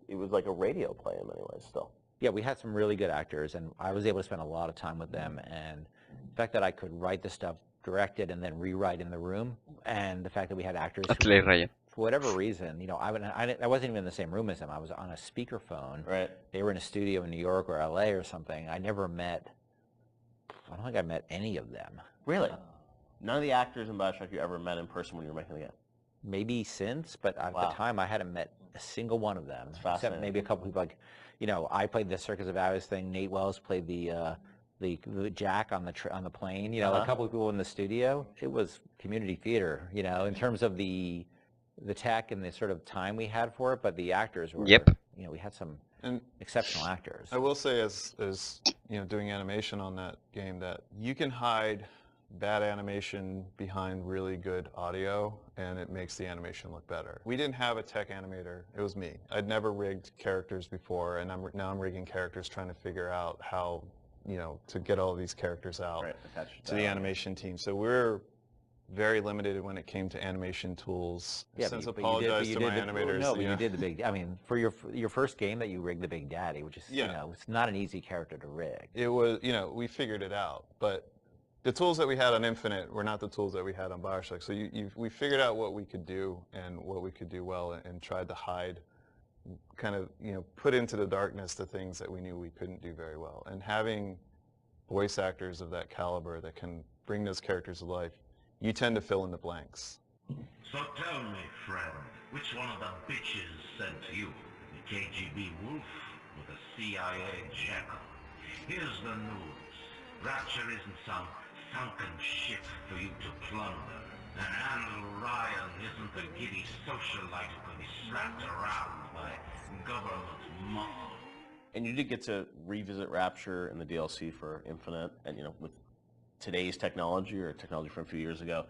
it was like a radio play in many ways still. Yeah, we had some really good actors, and I was able to spend a lot of time with them, and the fact that I could write the stuff, direct it, and then rewrite in the room, and the fact that we had actors who, for whatever reason, I wasn't even in the same room as them. I was on a speakerphone. Right. They were in a studio in New York or LA or something. I don't think I met any of them. Really? None of the actors in Bioshock you ever met in person when you were making the game? maybe since, but at Wow. the time I hadn't met a single one of them, except fascinating. maybe a couple people. Like, you know, I played the Circus of Hours thing. Nate Wells played the Jack on the plane. You know, a couple of people in the studio. It was community theater. You know, in terms of the tech and the sort of time we had for it, but the actors were. Yep. You know, we had some And exceptional actors. I will say, as you know, doing animation on that game, that you can hide bad animation behind really good audio, and it makes the animation look better. We didn't have a tech animator. It was me. I'd never rigged characters before, and now I'm rigging characters, trying to figure out how, you know, to get all these characters out to the animation team. So we're very limited when it came to animation tools. Yeah, Since but apologize to my animators. No, but you did the big. I mean, for your first game that you rigged the Big Daddy, which is you know, it's not an easy character to rig. It was, you know, we figured it out, but the tools that we had on Infinite were not the tools that we had on Bioshock. So we figured out what we could do and what we could do well, and tried to hide, kind of, you know, put into the darkness the things that we knew we couldn't do very well. And having voice actors of that caliber that can bring those characters to life, you tend to fill in the blanks. So tell me, friend, which one of the bitches sent you? The KGB wolf or the CIA jackal? Here's the news. Rapture isn't some sunken ship for you to plunder. And Andrew Ryan isn't the giddy socialite who can be slapped around by government muscle. And you did get to revisit Rapture in the DLC for Infinite, and you know, with today's technology or technology from a few years ago,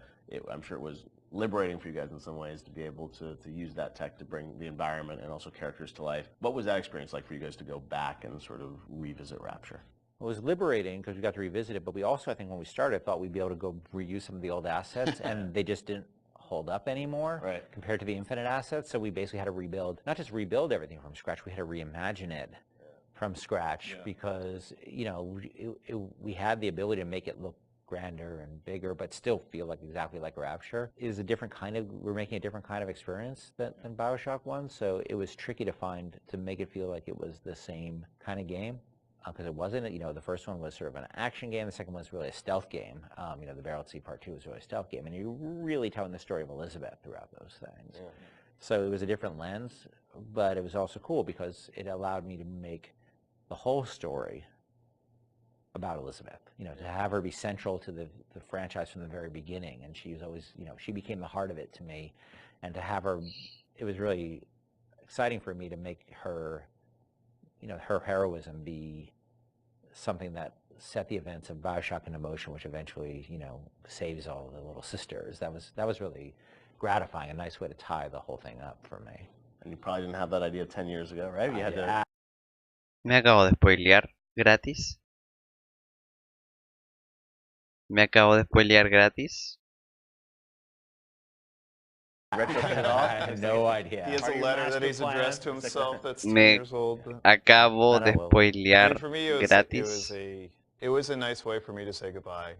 I'm sure it was liberating for you guys in some ways to be able to use that tech to bring the environment and also characters to life. What was that experience like for you guys to go back and sort of revisit Rapture? It was liberating because we got to revisit it, but we also, I think when we started, thought we'd be able to go reuse some of the old assets, and they just didn't hold up anymore compared to the Infinite assets. So we basically had to rebuild, not just rebuild everything from scratch, we had to reimagine it from scratch because, you know, we had the ability to make it look grander and bigger, but still feel like exactly like Rapture. It is a different kind of, we're making a different kind of experience than Bioshock 1, so it was tricky to make it feel like it was the same kind of game, because it wasn't. You know, the first one was sort of an action game, the second one was really a stealth game. You know, the Barrel Sea Part 2 was really a stealth game, and you're really telling the story of Elizabeth throughout those things. Yeah. So it was a different lens, but it was also cool because it allowed me to make the whole story about Elizabeth, you know, to have her be central to the franchise from the very beginning, and she was always, you know, she became the heart of it to me, and to have her, it was really exciting for me to make her, you know, her heroism be something that set the events of Bioshock into motion, which eventually, you know, saves all the little sisters. That was really gratifying, a nice way to tie the whole thing up for me. And you probably didn't have that idea 10 years ago, right? You had to... Me acabo de spoilear gratis. Me acabo de spoilear gratis. I have no idea. He has a letter that he's addressed to himself that's 10 Me years old. acabo de spoilear For me, gratis. it was a nice way for me to say goodbye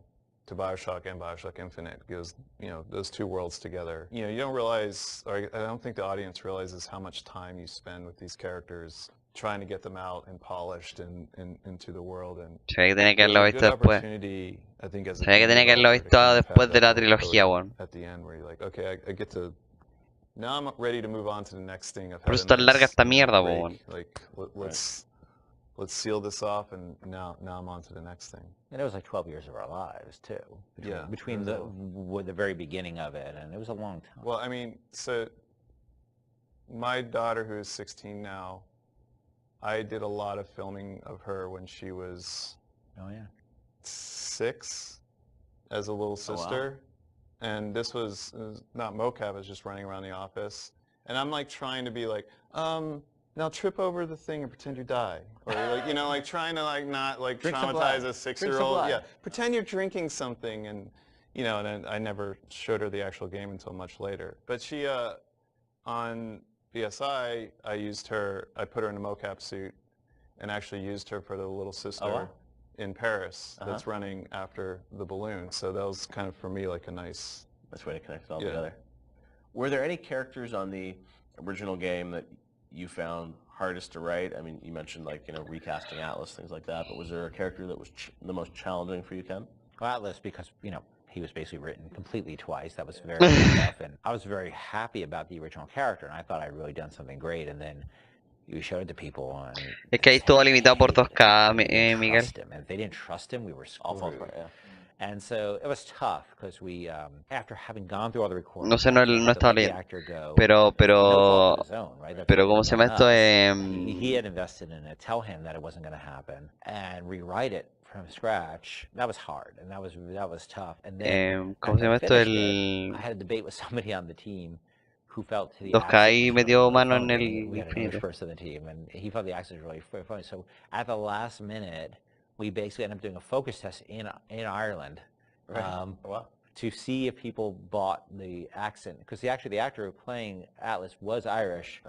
to Bioshock and Bioshock Infinite, because, you know, those two worlds together. You know, you don't realize, or I don't think the audience realizes how much time you spend with these characters, trying to get them out and polished and into the world. And Sabía que tenía que haberlo visto después. Sabía que tenía que haberlo visto después de la trilogía, weón. At the end, where you're like, okay, I get to. Now I'm ready to move on to the next thing. Por eso tan larga esta mierda, weón. Like, let's seal this off, and now I'm on to the next thing. And it was like 12 years of our lives too. Between the very beginning of it, and it was a long time. Well, I mean, so my daughter, who is 16 now, I did a lot of filming of her when she was 6 as a little sister. Wow. And this was not mocap, I was just running around the office. And I'm like trying to be like, now trip over the thing and pretend you die. Or like, you know, like trying to like not like traumatize a 6-year-old. Yeah, pretend you're drinking something, and, you know, and then I never showed her the actual game until much later. But she, on BSI, I put her in a mocap suit and actually used her for the little sister in Paris that's running after the balloon. So that was kind of, for me, like a nice way to connect it all together. Were there any characters on the original game that you found hardest to write? I mean, you mentioned, like, you know, recasting Atlas, things like that, but was there a character that was the most challenging for you, Ken? Well, Atlas, because, you know, he was basically written completely twice. That was very tough, and I was very happy about the original character, and I thought I'd really done something great, and then you showed it to people, and Es que ahí estuvo limitado por 2K, Miguel. if they didn't trust him, we were screwed. And so it was tough because we, after having gone through all the recordings, No sé, no estaba leyendo. Pero ¿cómo se llama esto? He had invested in it, tell him that it wasn't going to happen, and rewrite it from scratch. That was hard, and that was tough. And then ¿cómo se llama esto? I had a debate with somebody on the team who felt the 2K ahí metió mano en el we had an English person on the team, and he felt the accent was really funny. So at the last minute, we basically ended up doing a focus test in Ireland, to see if people bought the accent, because the actor playing Atlas was Irish,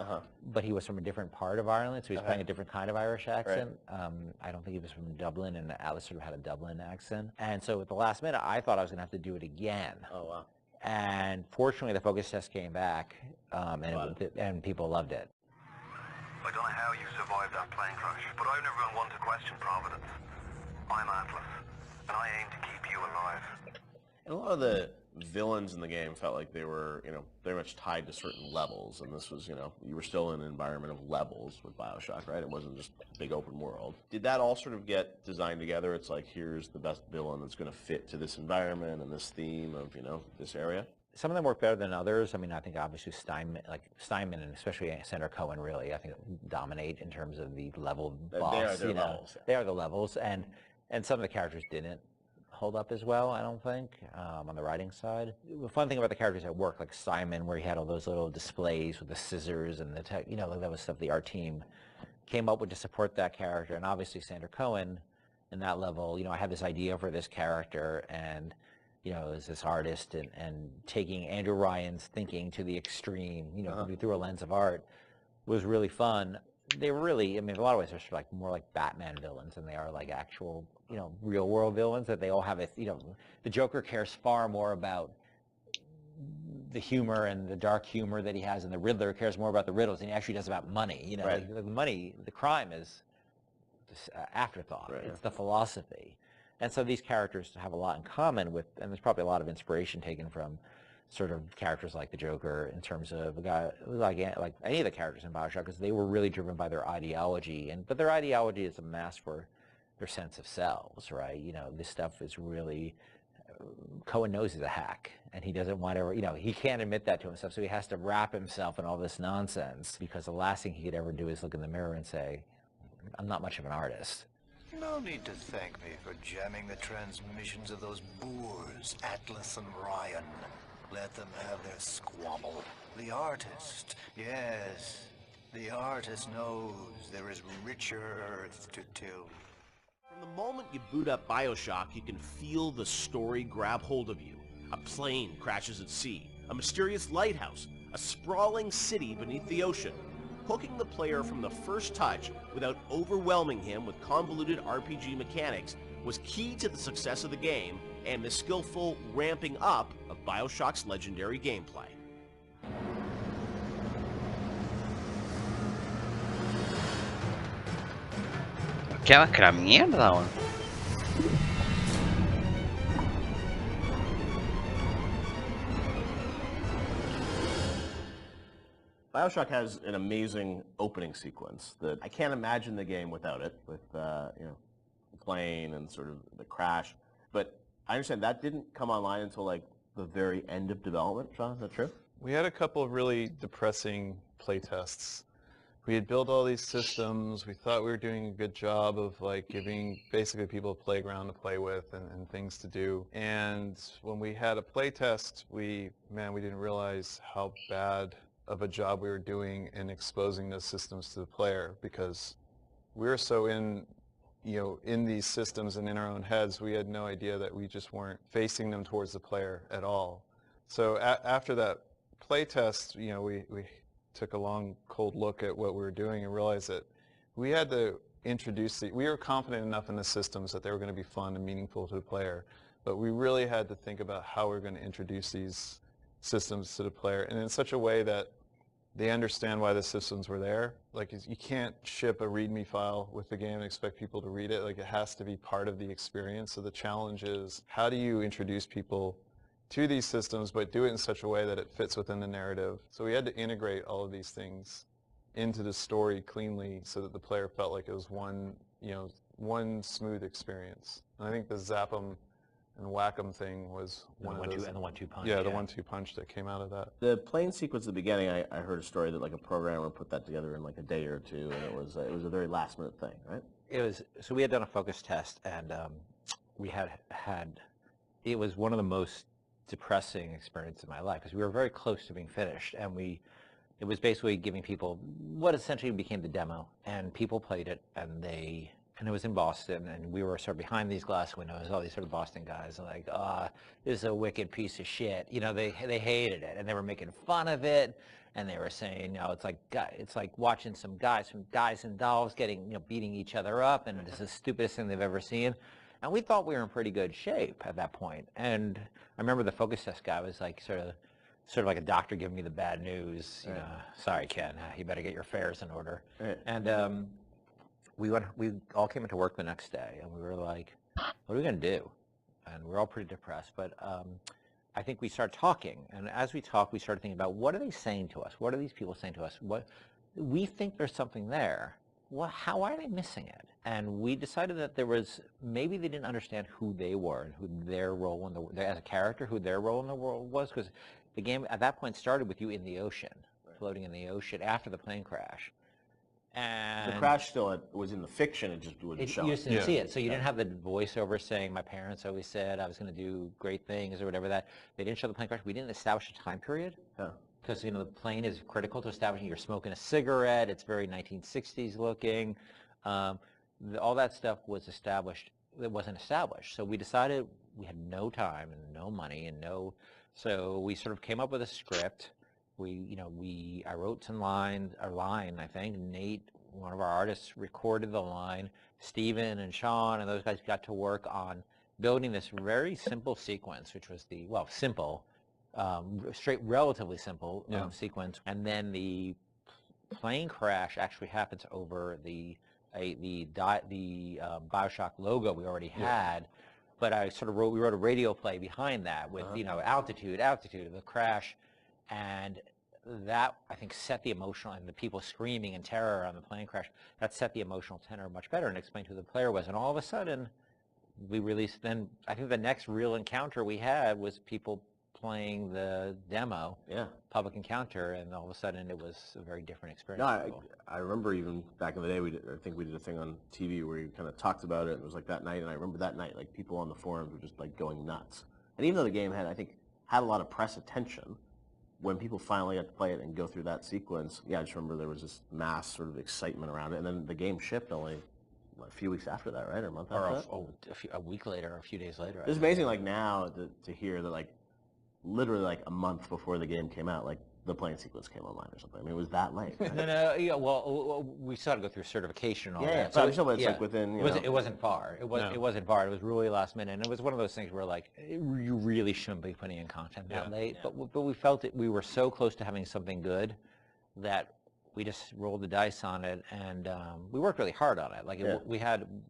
but he was from a different part of Ireland, so he was playing a different kind of Irish accent. I don't think he was from Dublin, and Atlas sort of had a Dublin accent. And so at the last minute, I thought I was going to have to do it again. Oh, wow. And fortunately, the focus test came back, and people loved it. I don't know how you survived that plane crash, but I've never been one to question Providence. I'm Atlas, and I aim to keep you alive. And a lot of the villains in the game felt like they were, very much tied to certain levels, and this was, you were still in an environment of levels with Bioshock, right? It wasn't just a big open world. Did that all sort of get designed together? It's like, here's the best villain that's going to fit to this environment and this theme of, this area? Some of them work better than others. I mean, I think obviously Steinman and especially Sandra Cohen really, I think, dominate in terms of the level boss. They are their levels. They are the levels, and some of the characters didn't hold up as well, I don't think, on the writing side. The fun thing about the characters at work, like Simon, where he had all those little displays with the scissors and the tech, that was stuff the art team came up with to support that character. And obviously Sandra Cohen, in that level, I had this idea for this character, and as this artist, and taking Andrew Ryan's thinking to the extreme, through a lens of art, was really fun. They were really, in a lot of ways, they're sort of like more like Batman villains than they are like actual, real world villains. That they all have the Joker cares far more about the humor and the dark humor that he has, and the Riddler cares more about the riddles than he actually does about money. Right. The money, the crime is just afterthought. Right. It's the philosophy. And so these characters have a lot in common with, and there's probably a lot of inspiration taken from sort of characters like the Joker in terms of a guy like any of the characters in Bioshock, because they were really driven by their ideology, but their ideology is a mask for their sense of selves, right? This stuff is really, Cohen knows he's a hack, and he doesn't want to, he can't admit that to himself, so he has to wrap himself in all this nonsense, because the last thing he could ever do is look in the mirror and say, I'm not much of an artist. No need to thank me for jamming the transmissions of those boors, Atlas and Ryan. Let them have their squabble. The artist, yes, the artist knows there is richer earth to till. From the moment you boot up Bioshock, you can feel the story grab hold of you. A plane crashes at sea, a mysterious lighthouse, a sprawling city beneath the ocean. Hooking the player from the first touch without overwhelming him with convoluted RPG mechanics was key to the success of the game and the skillful ramping up of Bioshock's legendary gameplay. ¿Qué más que la mierda, weón? Bioshock has an amazing opening sequence that I can't imagine the game without it, with the plane and sort of the crash. But I understand that didn't come online until like the very end of development. Sean, is that true? We had a couple of really depressing playtests. We had built all these systems. We thought we were doing a good job of like giving basically people a playground to play with and things to do. And when we had a playtest, we didn't realize how bad of a job we were doing in exposing those systems to the player, because we were so in these systems and in our own heads, we had no idea that we just weren't facing them towards the player at all. So after that playtest, we took a long, cold look at what we were doing and realized that we had to we were confident enough in the systems that they were going to be fun and meaningful to the player, but we really had to think about how we were going to introduce these systems to the player, and in such a way that they understand why the systems were there. Like, you can't ship a README file with the game and expect people to read it. Like, it has to be part of the experience. So the challenge is, how do you introduce people to these systems, but do it in such a way that it fits within the narrative? So we had to integrate all of these things into the story cleanly so that the player felt like it was one, one smooth experience. And I think the zap 'em and whack 'em thing was one of those. And the 1-2 punch. Yeah, the 1-2 punch that came out of that. The plane sequence at the beginning, I heard a story that like a programmer put that together in like a day or two, and it was a very last minute thing, right? It was, so we had done a focus test, and we had, it was one of the most depressing experiences of my life, because we were very close to being finished, and it was basically giving people what essentially became the demo, and people played it, and it was in Boston, and we were sort of behind these glass windows, all these sort of Boston guys are like, this is a wicked piece of shit. They hated it, and they were making fun of it, and they were saying, it's like watching some guys and dolls getting, beating each other up, and it's the stupidest thing they've ever seen. And we thought we were in pretty good shape at that point. And I remember the focus test guy was like sort of like a doctor giving me the bad news. Sorry, Ken, you better get your affairs in order. Right. And we all came into work the next day, and we were like, what are we going to do? And we're all pretty depressed. But I think we started talking. And as we talked, we started thinking about, what are they saying to us? What are these people saying to us? We think there's something there. How are they missing it? And we decided that maybe they didn't understand who they were and who their role as a character, who their role in the world was, because the game at that point started with you in the ocean, floating in the ocean after the plane crash. And the crash still was in the fiction, it just wouldn't show it. You just didn't see it, so you didn't have the voiceover saying, my parents always said I was going to do great things or whatever that. They didn't show the plane crash. We didn't establish a time period. Because the plane is critical to establishing. You're smoking a cigarette. It's very 1960s looking. All that stuff was established. It wasn't established. So we decided we had no time and no money and so we sort of came up with a script. I wrote some lines, a line, I think. Nate, one of our artists, recorded the line. Steven and Sean and those guys got to work on building this very simple sequence, which was relatively simple sequence. And then the plane crash actually happens over the Bioshock logo we already had, but we wrote a radio play behind that with altitude of the crash, and that I think set the emotional, and the people screaming in terror on the plane crash, that set the emotional tenor much better and explained who the player was. And all of a sudden we released, then I think the next real encounter we had was people playing the demo, public encounter, and all of a sudden it was a very different experience. No, I remember even back in the day, I think we did a thing on TV where you kind of talked about it, and it was like that night, and I remember that night, like people on the forums were just like going nuts. And even though the game had a lot of press attention, when people finally got to play it and go through that sequence, I just remember there was this mass sort of excitement around it, and then the game shipped only a few weeks after that, right, or a month after that? A week later, or a few days later. It's amazing, like now to hear that, like literally like a month before the game came out, like the plane sequence came online or something. I mean, it was that late. Right? Well, we still had to go through certification and all that. Yeah, so it's like within, It wasn't far. It wasn't far. It was really last minute, and it was one of those things where like you really shouldn't be putting in content that late. Yeah. But we felt we were so close to having something good that we just rolled the dice on it, and we worked really hard on it. Like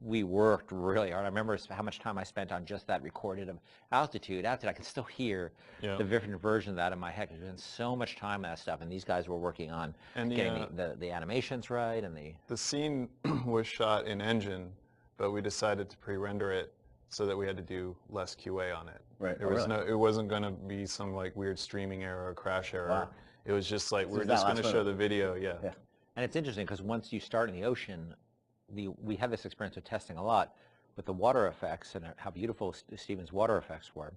we worked really hard. I remember how much time I spent on just that recorded of altitude. I can still hear the different version of that in my head. There's been so much time on that stuff, and these guys were working on getting the animations right, and the scene was shot in engine, but we decided to pre-render it so that we had to do less QA on it. Right. It wasn't going to be some like weird streaming error or crash error. Wow. It was just like, we're just going to show the video, And it's interesting because once you start in the ocean, we had this experience of testing a lot with the water effects and how beautiful Steven's water effects were.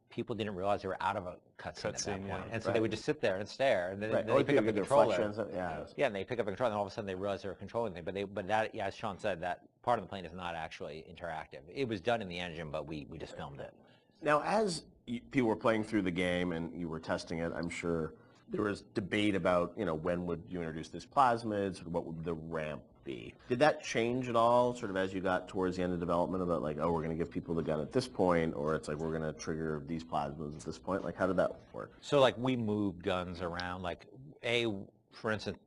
People didn't realize they were out of a cutscene at that point. And so they would just sit there and stare, and then they pick up the controller. And they pick up the controller, and all of a sudden they realize they were controlling it. But that, as Sean said, that part of the plane is not actually interactive. It was done in the engine, but we just filmed it. Now, as people were playing through the game and you were testing it, I'm sure there was debate about, when would you introduce these plasmids, what would the ramp be? Did that change at all, sort of as you got towards the end of development, about like, we're going to give people the gun at this point, or it's like, we're going to trigger these plasmids at this point? Like, how did that work? So, like, we moved guns around. Like, for instance,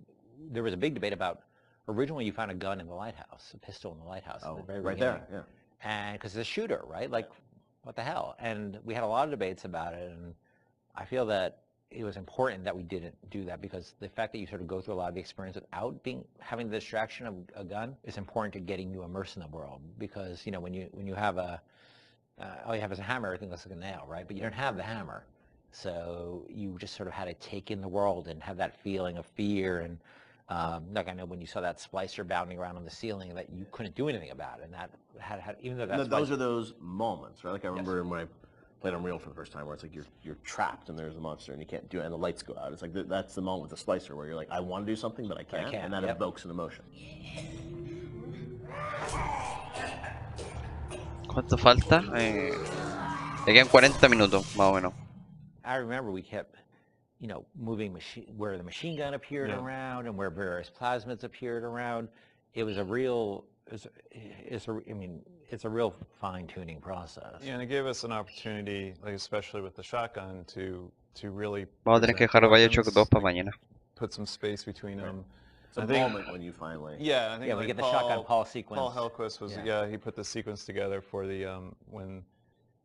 there was a big debate about, originally you found a gun in the lighthouse, a pistol in the lighthouse. Oh, at the very right beginning. there, yeah. And because it's a shooter, right? Like, what the hell? And we had a lot of debates about it, and I feel that it was important that we didn't do that, because the fact that you sort of go through a lot of the experience without having the distraction of a gun is important to getting you immersed in the world. Because, you know, when you have all you have is a hammer, everything looks like a nail, right? But you don't have the hammer. So you just sort of had to take in the world and have that feeling of fear. And like, I know when you saw that splicer bounding around on the ceiling, that you couldn't do anything about it. And that had even though that's those are those moments, right? Like I remember when I played Unreal for the first time, where it's like you're trapped and there's a monster and you can't do it, and the lights go out. It's like that's the moment with the splicer where you're like, I want to do something but I can't, and that evokes an emotion. ¿Cuánto falta? Le quedan 40 minutos, más o menos. I remember we kept, you know, moving where the machine gun appeared around and where various plasmids appeared around. It was a real, it's a real fine-tuning process. Yeah, and it gave us an opportunity, like especially with the shotgun, to really Vamos a tener que dejar Bioshock 2 para mañana. put some space between them. It's a moment when you finally... Yeah, I think we get the shotgun Paul sequence. Paul Hellquist was, he put the sequence together for the, when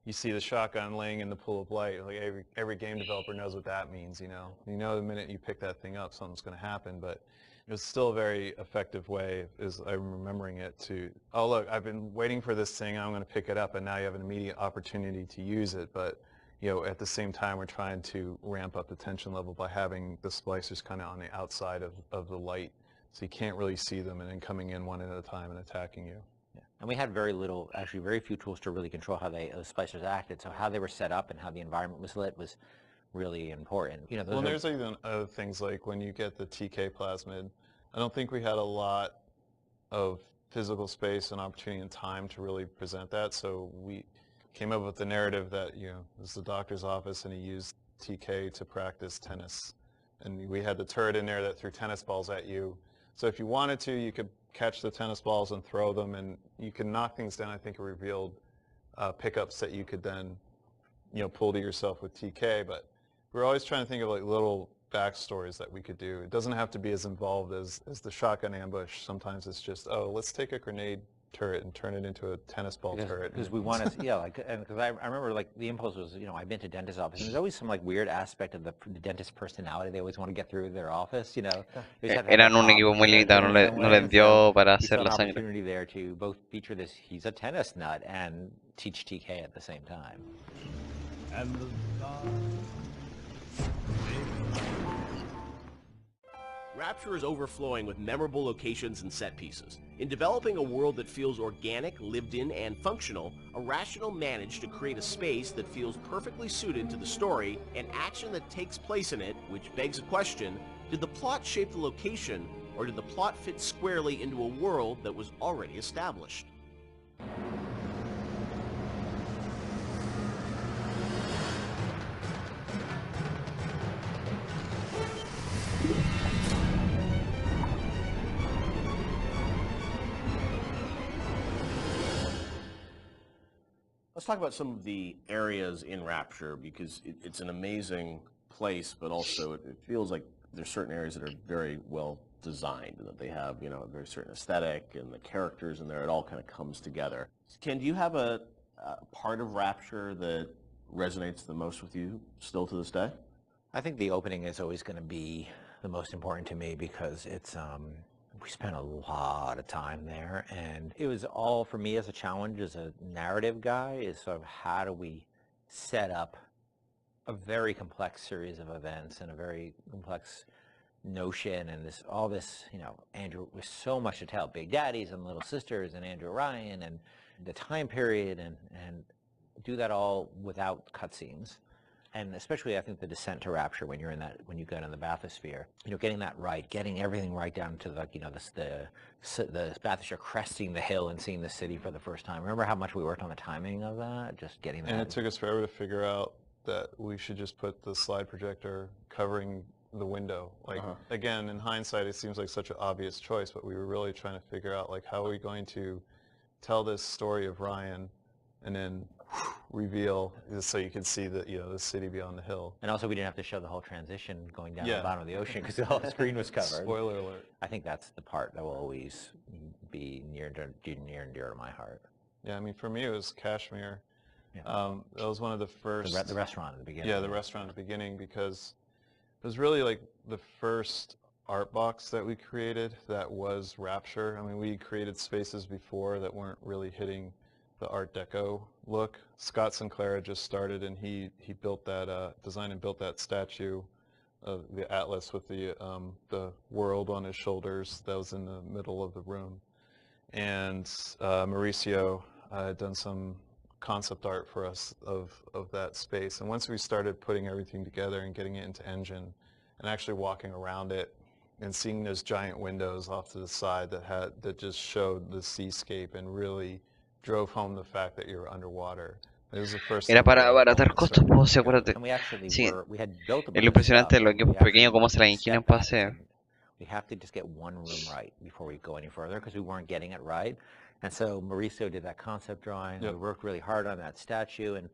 you see the shotgun laying in the pool of light. Like every game developer knows what that means, you know. You know the minute you pick that thing up, something's going to happen, but it was still a very effective way, as I'm remembering it, to, oh look, I've been waiting for this thing, I'm going to pick it up, and now you have an immediate opportunity to use it, but you know, at the same time we're trying to ramp up the tension level by having the splicers kind of on the outside of the light, so you can't really see them, and then coming in one at a time and attacking you. Yeah. And we had very few tools to really control how the splicers acted, so how they were set up and how the environment was lit was really important. You know, there's even other things like when you get the TK plasmid, I don't think we had a lot of physical space and opportunity and time to really present that, so we came up with the narrative that, you know, it was the doctor's office and he used TK to practice tennis. And we had the turret in there that threw tennis balls at you. So if you wanted to, you could catch the tennis balls and throw them, and you could knock things down. I think it revealed pickups that you could then, you know, pull to yourself with TK, but we're always trying to think of like little backstories that we could do. It doesn't have to be as involved as the shotgun ambush. Sometimes it's just, oh, let's take a grenade turret and turn it into a tennis ball turret. Because we want to, because I remember like the impulse was, you know, I've been to dentist office, and there's always some like weird aspect of the dentist personality. They always want to get through their office, you know. Eran un equipo muy limitado, no les dio para hacer la sangre. Opportunity there to both feature this, he's a tennis nut, and teach TK at the same time. And Rapture is overflowing with memorable locations and set pieces. In developing a world that feels organic, lived in, and functional, Irrational managed to create a space that feels perfectly suited to the story and action that takes place in it, which begs a question: did the plot shape the location, or did the plot fit squarely into a world that was already established? Let's talk about some of the areas in Rapture, because it's an amazing place, but also it feels like there's certain areas that are very well designed, and that they have, you know, a very certain aesthetic, and the characters in there, it all kind of comes together. Ken, do you have a part of Rapture that resonates the most with you still to this day? I think the opening is always going to be the most important to me, because it's we spent a lot of time there, and it was all, for me as a challenge as a narrative guy, is sort of how do we set up a very complex series of events and a very complex notion, and all this, you know, Andrew, with so much to tell, Big Daddies and Little Sisters and Andrew Ryan and the time period, and do that all without cutscenes. And especially, I think, the descent to Rapture, when you're in that, when you go in the bathysphere, you know, getting that right, getting everything right down to the, you know, the bathysphere, cresting the hill and seeing the city for the first time. Remember how much we worked on the timing of that, just getting that. And it took us forever to figure out that we should just put the slide projector covering the window. Like, again, in hindsight, it seems like such an obvious choice, but we were really trying to figure out, like, how are we going to tell this story of Ryan and then reveal, so you can see the the city beyond the hill. And also, we didn't have to show the whole transition going down to Yeah. the bottom of the ocean because the whole screen was covered. Spoiler alert. I think that's the part that will always be near and dear to my heart. Yeah, I mean, for me, it was Kashmir. Yeah. That was one of the first... The restaurant at the beginning. Yeah, the restaurant at the beginning, because it was really like the first art box that we created that was Rapture. I mean, we created spaces before that weren't really hitting the Art Deco look. Scott Sinclair had just started, and he built that, designed and built that statue of the Atlas with the world on his shoulders that was in the middle of the room. And Mauricio had done some concept art for us of that space. And once we started putting everything together and getting it into engine and actually walking around it and seeing those giant windows off to the side that just showed the seascape and really drove home the fact that you were underwater. It was the first Era time para we abaratar costos, pues, sí, acuérdate. And we actually Sí, we had built a es bunch lo of stuff, impresionante de los and we equipos actually pequeños, cómo se la stepped ingenian back para and hacer. said, we have to just get one room right before we go any further because we weren't getting it right. And so Mauricio did that concept drawing. Yep. We worked really hard on that statue, and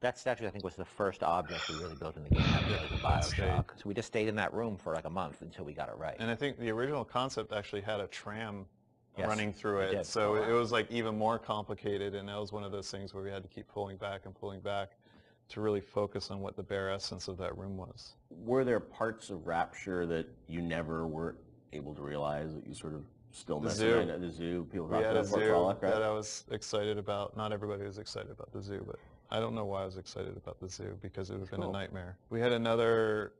that statue I think was the first object we really built in the game that was like a Bioshock. So we just stayed in that room for like a month until we got it right. And I think the original concept actually had a tram Yes, running through it it. did. So it was like even more complicated, and that was one of those things where we had to keep pulling back to really focus on what the bare essence of that room was. Were there parts of Rapture that you never were able to realize that you sort of still missed? The zoo. People We talk had a about zoo Frolic, right? that I was excited about. Not everybody was excited about the zoo, but I don't know why I was excited about the zoo, because it would have been a nightmare. We had another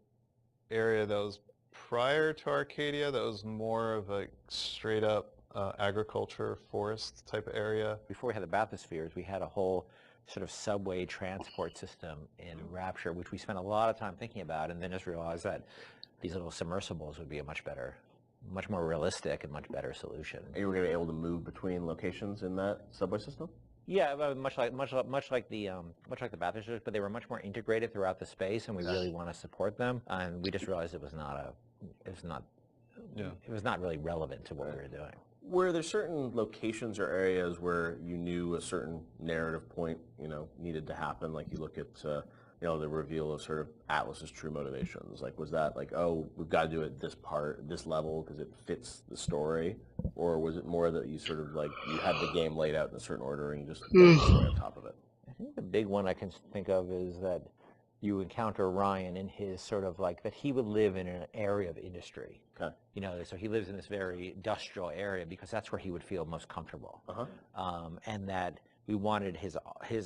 area that was prior to Arcadia that was more of a straight up agriculture, forest type of area. Before we had the bathyspheres, we had a whole sort of subway transport system in Rapture, which we spent a lot of time thinking about, and then just realized that these little submersibles would be a much more realistic and much better solution. And you were going to be able to move between locations in that subway system? Yeah, much like the bathyspheres, but they were much more integrated throughout the space, and we really want to support them. And we just realized it was not really relevant to what we were doing. Were there certain locations or areas where you knew a certain narrative point, needed to happen? Like you look at, the reveal of sort of Atlas's true motivations. Like, was that like, oh, we've got to do it this level because it fits the story? Or was it more that you sort of like, you had the game laid out in a certain order and you just built the story on top of it? I think the big one I can think of is that you encounter Ryan in his sort of like that he would live in an area of industry. Okay. So he lives in this very industrial area because that's where he would feel most comfortable. And that we wanted his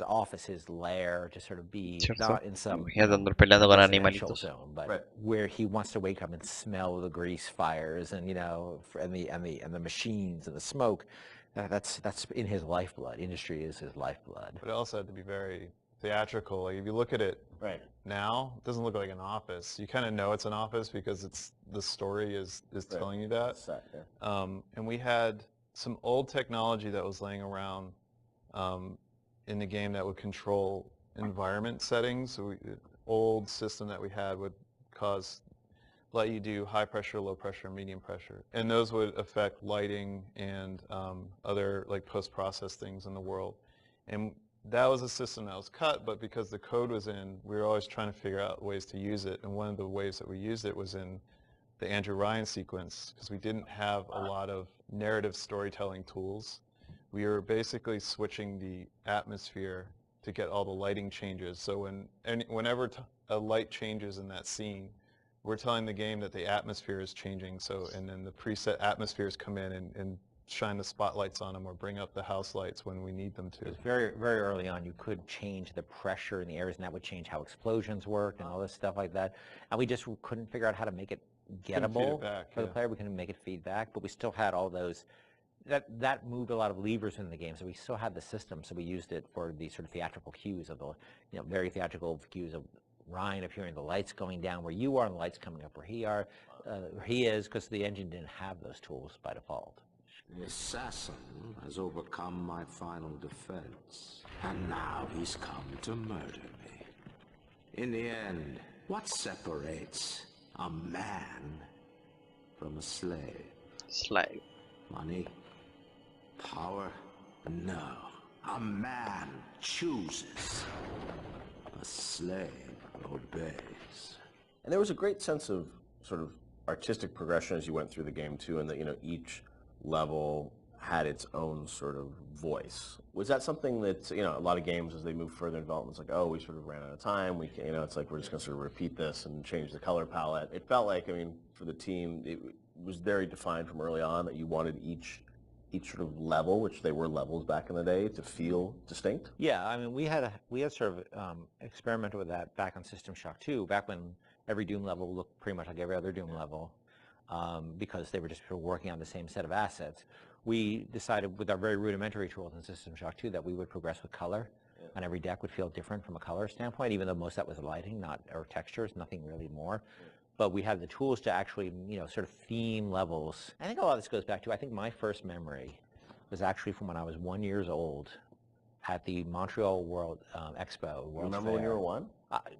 office, his lair, to sort of be not in some residential zone, but where he wants to wake up and smell the grease fires and and the machines and the smoke. That's in his lifeblood. Industry is his lifeblood. But it also had to be very theatrical. Like if you look at it now, it doesn't look like an office. You kind of know it's an office because the story is telling you that. Set, yeah. And we had some old technology that was laying around in the game that would control environment settings. So old system that we had would let you do high pressure, low pressure, medium pressure. And those would affect lighting and other like post-process things in the world. And that was a system that was cut, but because the code was in, we were always trying to figure out ways to use it. And one of the ways that we used it was in the Andrew Ryan sequence, because we didn't have a lot of narrative storytelling tools. We were basically switching the atmosphere to get all the lighting changes. So whenever a light changes in that scene, we're telling the game that the atmosphere is changing. And then the preset atmospheres come in and shine the spotlights on them or bring up the house lights when we need them to. It was very, very early on. You could change the pressure in the areas, and that would change how explosions worked and all this stuff like that. And we just couldn't figure out how to make it gettable for the player. We couldn't make it feedback, but we still had all those. That moved a lot of levers in the game, so we still had the system. So we used it for the sort of theatrical cues of the, very theatrical cues of Ryan appearing, the lights going down where you are, and the lights coming up where he is, because the engine didn't have those tools by default. The assassin has overcome my final defense, and now he's come to murder me. In the end, what separates a man from a slave? Slave. Money? Power? No. A man chooses. A slave obeys. And there was a great sense of sort of artistic progression as you went through the game too, and that each level had its own sort of voice. Was that something that a lot of games as they move further in development, it's like, oh, we sort of ran out of time. We can, it's like we're just going to sort of repeat this and change the color palette. It felt like, for the team, it was very defined from early on that you wanted each sort of level, which they were levels back in the day, to feel distinct. Yeah, we had sort of experimented with that back on System Shock 2, back when every Doom level looked pretty much like every other Doom level, because they were just sort of working on the same set of assets. We decided with our very rudimentary tools in System Shock 2 that we would progress with color, and every deck would feel different from a color standpoint, even though most of that was lighting, or textures, nothing really more. But we had the tools to actually, sort of theme levels. I think a lot of this goes back to, I think my first memory was actually from when I was 1 year old at the Montreal World Expo. You remember when you were 1?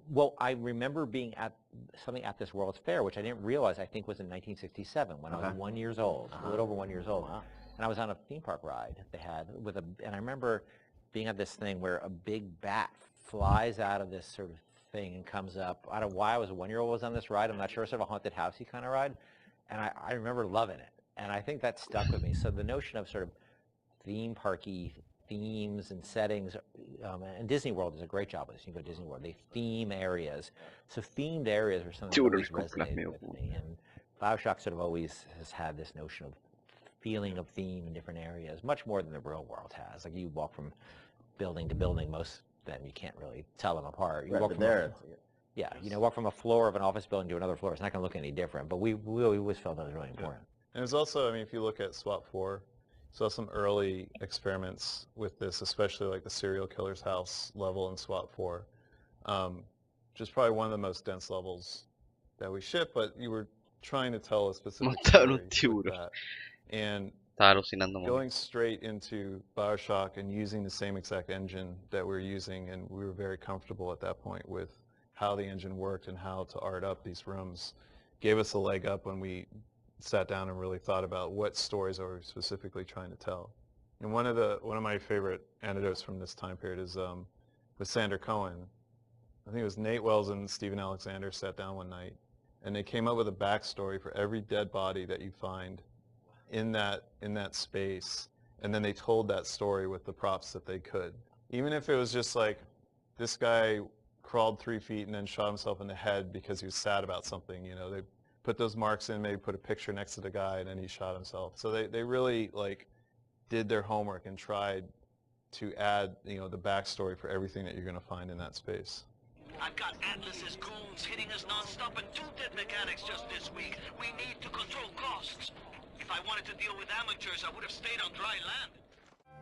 Well, I remember being at something at this World's Fair, which I didn't realize I think was in 1967 when I was 1 year old, a little over 1 year old. Wow. And I was on a theme park ride they had and I remember being at this thing where a big bat flies out of this sort of thing and comes up. I don't know why I was a 1 year old was on this ride. I'm not sure, sort of a haunted housey kind of ride. And I remember loving it. And I think that stuck with me. So the notion of sort of theme parky themes and settings, and Disney World does a great job with this. You go to Disney World, they theme areas. So themed areas are something that always resonated with me. And Bioshock sort of always has had this notion of feeling of theme in different areas, much more than the real world has. Like you walk from building to building, most of them you can't really tell them apart. You walk from walk from a floor of an office building to another floor. It's not going to look any different, but we always felt that was really important. And there's also, if you look at SWAT 4, saw some early experiments with this, especially like the serial killer's house level in SWAT 4, which is probably one of the most dense levels that we ship, but you were trying to tell a specific story with that. And going straight into Bioshock and using the same exact engine that we were using, and we were very comfortable at that point with how the engine worked and how to art up these rooms, gave us a leg up when we sat down and really thought about what stories are we specifically trying to tell. And one of my favorite anecdotes from this time period is with Sander Cohen. I think it was Nate Wells and Stephen Alexander sat down one night, and they came up with a backstory for every dead body that you find in that space, and then they told that story with the props that they could. Even if it was just like, this guy crawled 3 feet and then shot himself in the head because he was sad about something, they put those marks in, maybe put a picture next to the guy, and then he shot himself. So they really did their homework and tried to add the backstory for everything that you're going to find in that space. I've got Atlas's goons hitting us non-stop and 2 dead mechanics just this week. We need to control costs. If I wanted to deal with amateurs, I would have stayed on dry land.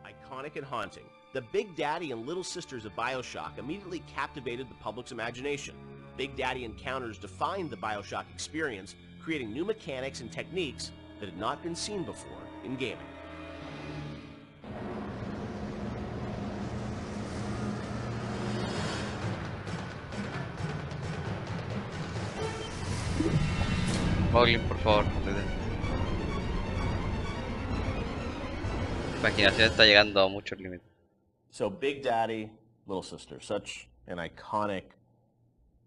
Iconic and haunting, the Big Daddy and Little Sisters of Bioshock immediately captivated the public's imagination. Big Daddy encounters defined the Bioshock experience, creating new mechanics and techniques that had not been seen before in gaming. Moglin, por favor. La imaginación está llegando a muchos límites. So Big Daddy, Little Sister, such an iconic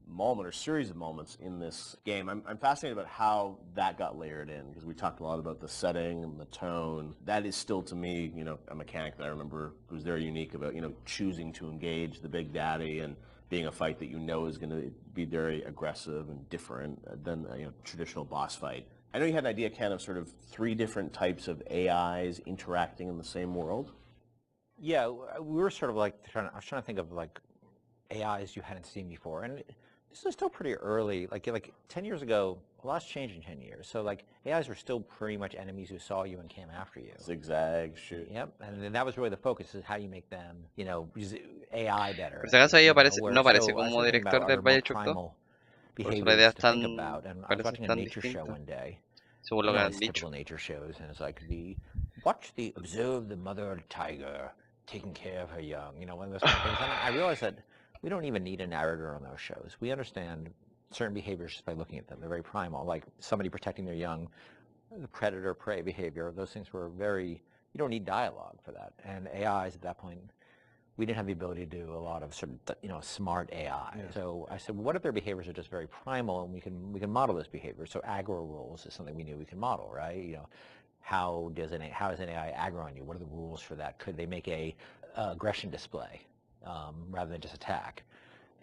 moment or series of moments in this game. I'm fascinated about how that got layered in, because we talked a lot about the setting and the tone. That is still, to me, a mechanic that I remember was very unique about, choosing to engage the Big Daddy and being a fight that is going to be very aggressive and different than a traditional boss fight. I know you had an idea, Ken, of sort of 3 different types of AIs interacting in the same world. Yeah, we were sort of I was trying to think of AIs you hadn't seen before, and this is still pretty early. Like 10 years ago, a lot's changed in 10 years. So AIs were still pretty much enemies who saw you and came after you. Zigzag, shoot. Yep, and that was really the focus, is how you make them, use AI better. Por si acaso ella no parece como director del Bioshock 2. Por eso las ideas parecen tan distintas. Según lo que han dicho. Nature shows, and it's like observe the mother tiger taking care of her young, one of those kind of things. And I realized that we don't even need a narrator on those shows. We understand certain behaviors just by looking at them. They're very primal, like somebody protecting their young, the predator-prey behavior. Those things were you don't need dialogue for that. And AIs at that point, we didn't have the ability to do a lot of sort of smart AI. Yeah. So I said, well, what if their behaviors are just very primal and we can model this behavior? So aggro rules is something we knew we can model, right? How is an AI aggro on you? What are the rules for that? Could they make a aggression display rather than just attack?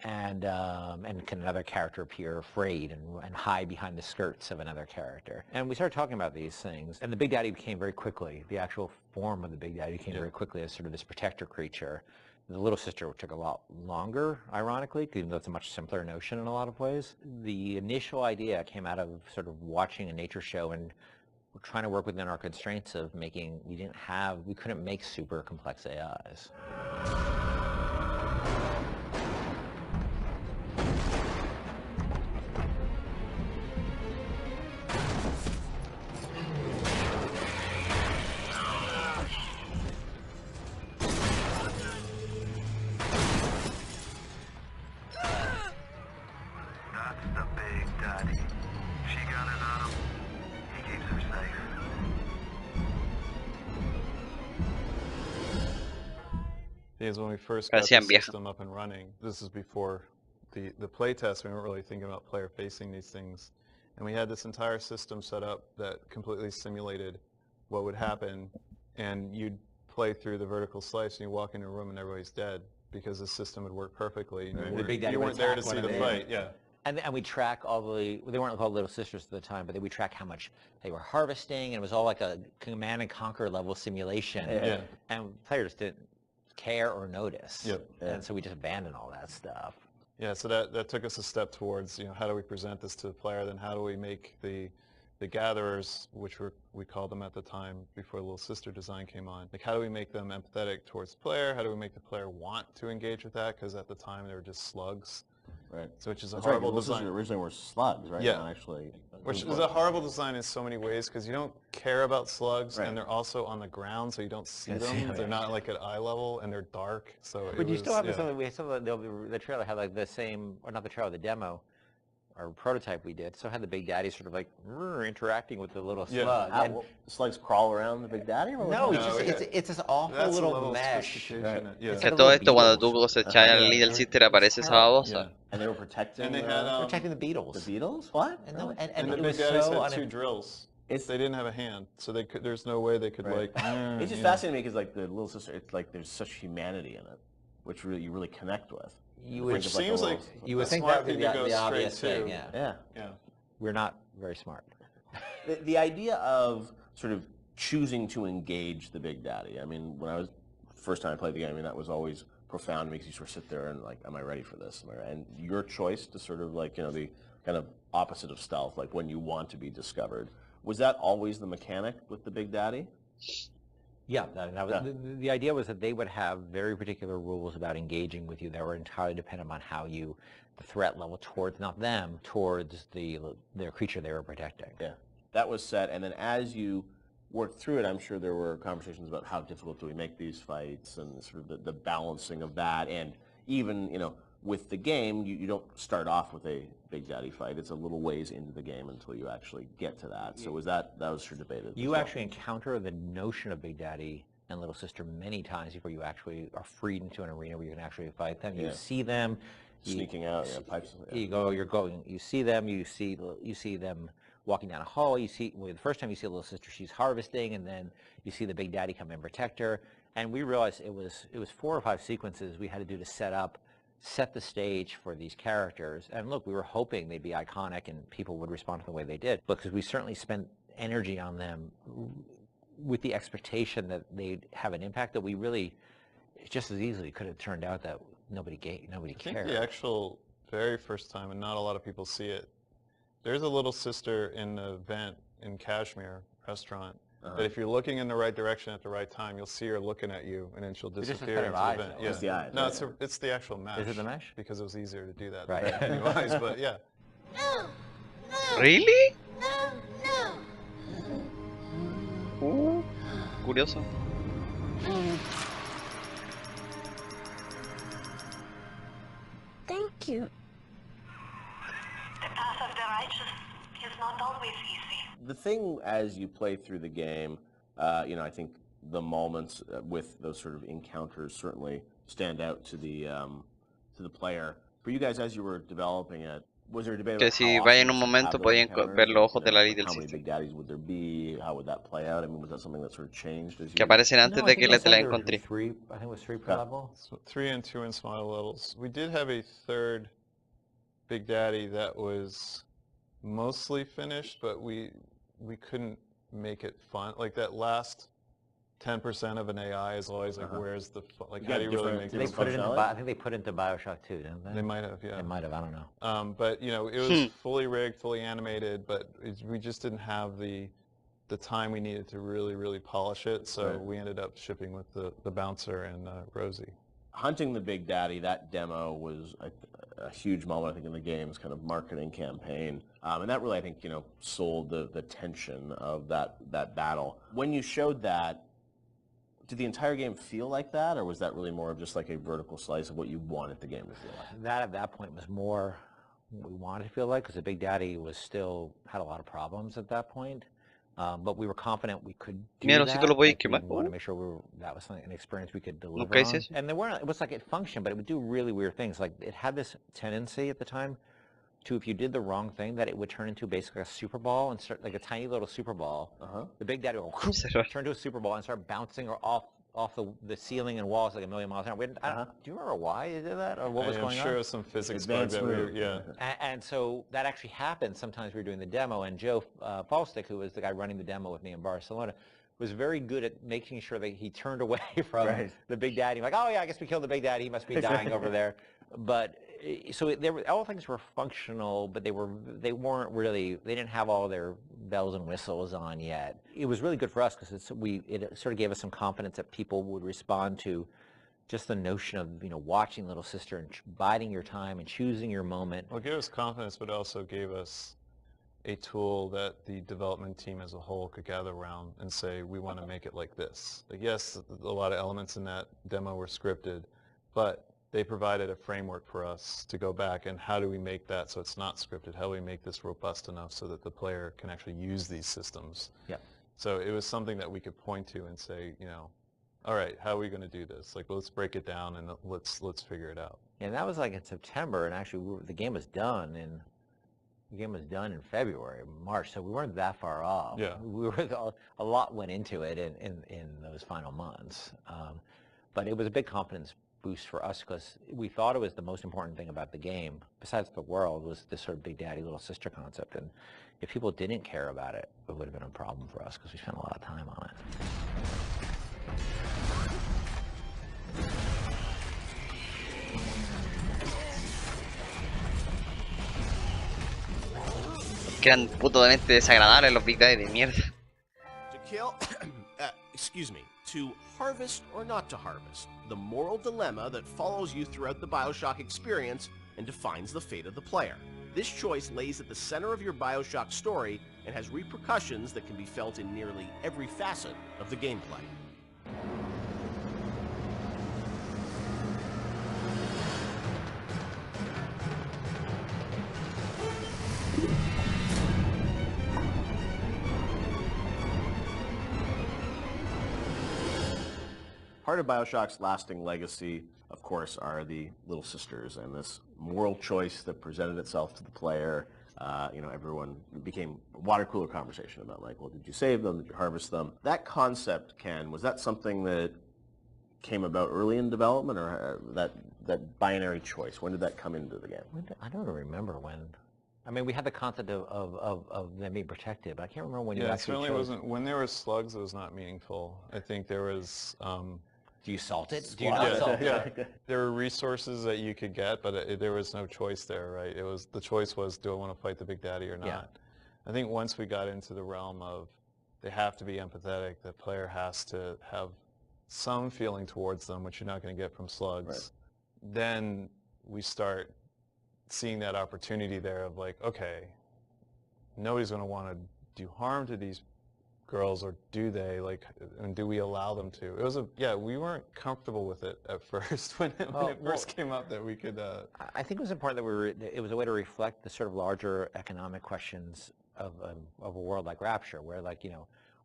And can another character appear afraid and hide behind the skirts of another character? And we started talking about these things, and the Big Daddy became very quickly, the actual form of the Big Daddy became very quickly as sort of this protector creature. The little sister took a lot longer, ironically, even though it's a much simpler notion in a lot of ways. The initial idea came out of sort of watching a nature show, and we're trying to work within our constraints of making, we couldn't make super complex AIs. Because when we first got the system up and running, this is before the play test, we weren't really thinking about player facing these things. And we had this entire system set up that completely simulated what would happen. And you'd play through the vertical slice and you walk into a room and everybody's dead because the system would work perfectly. You weren't there to see the fight. Yeah. And we track they weren't called Little Sisters at the time, but we track how much they were harvesting, and it was all like a Command and Conquer level simulation. Yeah. And players didn't care or notice. Yep. And so we just abandoned all that stuff. Yeah, so that took us a step towards, how do we present this to the player, then how do we make the gatherers, which we called them at the time before Little Sister design came on, like how do we make them empathetic towards the player, how do we make the player want to engage with that, because at the time they were just slugs. Right. So which is a horrible design. Originally were slugs, right? Yeah. Not actually. Which is a horrible design in so many ways because you don't care about slugs, and they're also on the ground, so you don't see them. They're not like at eye level, and they're dark. So. But you still have the trailer had like the same, or not the trailer, the demo, or prototype we did. So had the Big Daddy sort of like interacting with the little slug. And slugs crawl around the Big Daddy? No, it's this awful little mesh. Que todo esto cuando tú cosechas el líder sister aparece esa babosa. And they were protecting. And they had protecting the beetles. The beetles? What? And the Big Daddies had 2 drills. They didn't have a hand, so there's no way they could like. It's just fascinating because like the Little Sister, it's like there's such humanity in it, which you really connect with. Which seems like you would think that would be the obvious thing. Yeah. We're not very smart. The idea of sort of choosing to engage the Big Daddy. I mean, when I was first time I played the game, I mean that was always profound because you sort of sit there and like, am I ready for this? Am I ready? And your choice to sort of like the kind of opposite of stealth, like when you want to be discovered. Was that always the mechanic with the Big Daddy? Yeah, the idea was that they would have very particular rules about engaging with you that were entirely dependent on how the threat level towards, not them, towards their creature they were protecting. Yeah, that was set, and then as you worked through it, I'm sure there were conversations about how difficult do we make these fights and sort of the balancing of that, and even, with the game, you don't start off with a Big Daddy fight. It's a little ways into the game until you actually get to that. So that was sure debated. You actually encounter the notion of Big Daddy and Little Sister many times before you actually are freed into an arena where you can actually fight them. You see them sneaking out. Pipes. You see them. You see them walking down a hall. You see the first time you see Little Sister, she's harvesting, and then you see the Big Daddy come and protect her. And we realized it was 4 or 5 sequences we had to do to set the stage for these characters. And look, we were hoping they'd be iconic and people would respond to the way they did, because we certainly spent energy on them with the expectation that they'd have an impact that we really just as easily could have turned out that nobody cared. I think the actual very first time, and not a lot of people see it, there's a Little Sister in the vent in Kashmir restaurant. That if you're looking in the right direction at the right time, you'll see her looking at you, and then she'll disappear into the vent. It's the eyes. No, it's the actual mesh. Is it the mesh? Because it was easier to do that. Right. Than the eyes, but yeah. No. Really? No. Curioso. Thank you. The path of the righteous is not always easy. The thing as you play through the game, I think the moments with those sort of encounters certainly stand out to the player. For you guys, as you were developing it, was there a debate Que about how si vaya often en un you should have momento those podían encounters? ver los ojos de la Like Little how many Sister. big daddies would there be? How would that play out? I mean, was that something that sort of changed as Que you... aparecen antes No, I de think que they le te said la there were encontré. three. I think it was three per Okay. level. So 3 and 2 and smaller levels. We did have a third Big Daddy that was mostly finished, but we couldn't make it fun. Like that last 10% of an AI is always like, where's the fun? Like, You how got do you really different- make They this put it fun? into. I think they put it into Bioshock too, didn't they? They might have, yeah. They might have. I don't know. But you know, it was fully rigged, fully animated, but we just didn't have the time we needed to really polish it. So we ended up shipping with the bouncer and Rosie. Hunting the Big Daddy, that demo was a huge moment, I think, in the game's kind of marketing campaign. And that really, I think, sold the tension of that battle. When you showed that, did the entire game feel like that, or was that really more of just like a vertical slice of what you wanted the game to feel like? That at that point was more what we wanted to feel like, because the Big Daddy was still had a lot of problems at that point. But we were confident we could do Mira, that. si tú lo podías We quemar. wanted to make sure that was an experience we could deliver Nunca hice on. eso. And there weren't. It was like it functioned, but it would do really weird things. Like it had this tendency at the time to, if you did the wrong thing, that it would turn into basically a super ball and start like a tiny little super ball. The Big Daddy would turn to a super ball and start bouncing or off the ceiling and walls like a million miles an hour. Do you remember why you did that or what was going on? I'm sure it was some physics bug that And so that actually happened. Sometimes we were doing the demo, and Joe Falstick, who was the guy running the demo with me in Barcelona, was very good at making sure that he turned away from the Big Daddy. Like, oh yeah, I guess we killed the Big Daddy. He must be dying over there. But so all things were functional, but they weren't really. They didn't have all their bells and whistles on yet. It was really good for us because it sort of gave us some confidence that people would respond to just the notion of watching Little Sister and biding your time and choosing your moment. Well, it gave us confidence, but also gave us a tool that the development team as a whole could gather around and say, we want to make it like this. Like, yes, a lot of elements in that demo were scripted, but they provided a framework for us to go back and how do we make that so it's not scripted? How do we make this robust enough so that the player can actually use these systems? Yeah. So it was something that we could point to and say, all right, how are we going to do this? Like, let's break it down and let's figure it out. And that was like in September, and actually the game was done in February, March, so we weren't that far off. Yeah. We were a lot went into it in those final months, but it was a big confidence boost for us because we thought it was the most important thing about the game, besides the world, was this sort of Big Daddy, Little Sister concept. And if people didn't care about it, it would have been a problem for us because we spent a lot of time on it. Que eran putamente desagradables los Big Daddy de mierda. To kill, excuse me, to harvest or not to harvest, the moral dilemma that follows you throughout the Bioshock experience and defines the fate of the player. This choice lays at the center of your Bioshock story and has repercussions that can be felt in nearly every facet of the gameplay. Part of Bioshock's lasting legacy, of course, are the Little Sisters and this moral choice that presented itself to the player. Everyone became a water cooler conversation about, like, well, did you save them? Did you harvest them? That concept, Ken, was that something that came about early in development, or that binary choice? When did that come into the game? I don't remember when. I mean, we had the concept of them being protected, but I can't remember when you it actually certainly chose. wasn't. When there were slugs, it was not meaningful. I think there was... Do you salt it? Do you not salt it? There were resources that you could get, but there was no choice there, right? The choice was, do I want to fight the Big Daddy or not? Yeah. I think once we got into the realm of they have to be empathetic, the player has to have some feeling towards them, which you're not going to get from slugs, then we start seeing that opportunity there of like, okay, nobody's going to want to do harm to these girls, or do they? Like, and do we allow them to? It was we weren't comfortable with it at first when it first came up that we could. I think it was important that it was a way to reflect the sort of larger economic questions of a world like Rapture, where, like,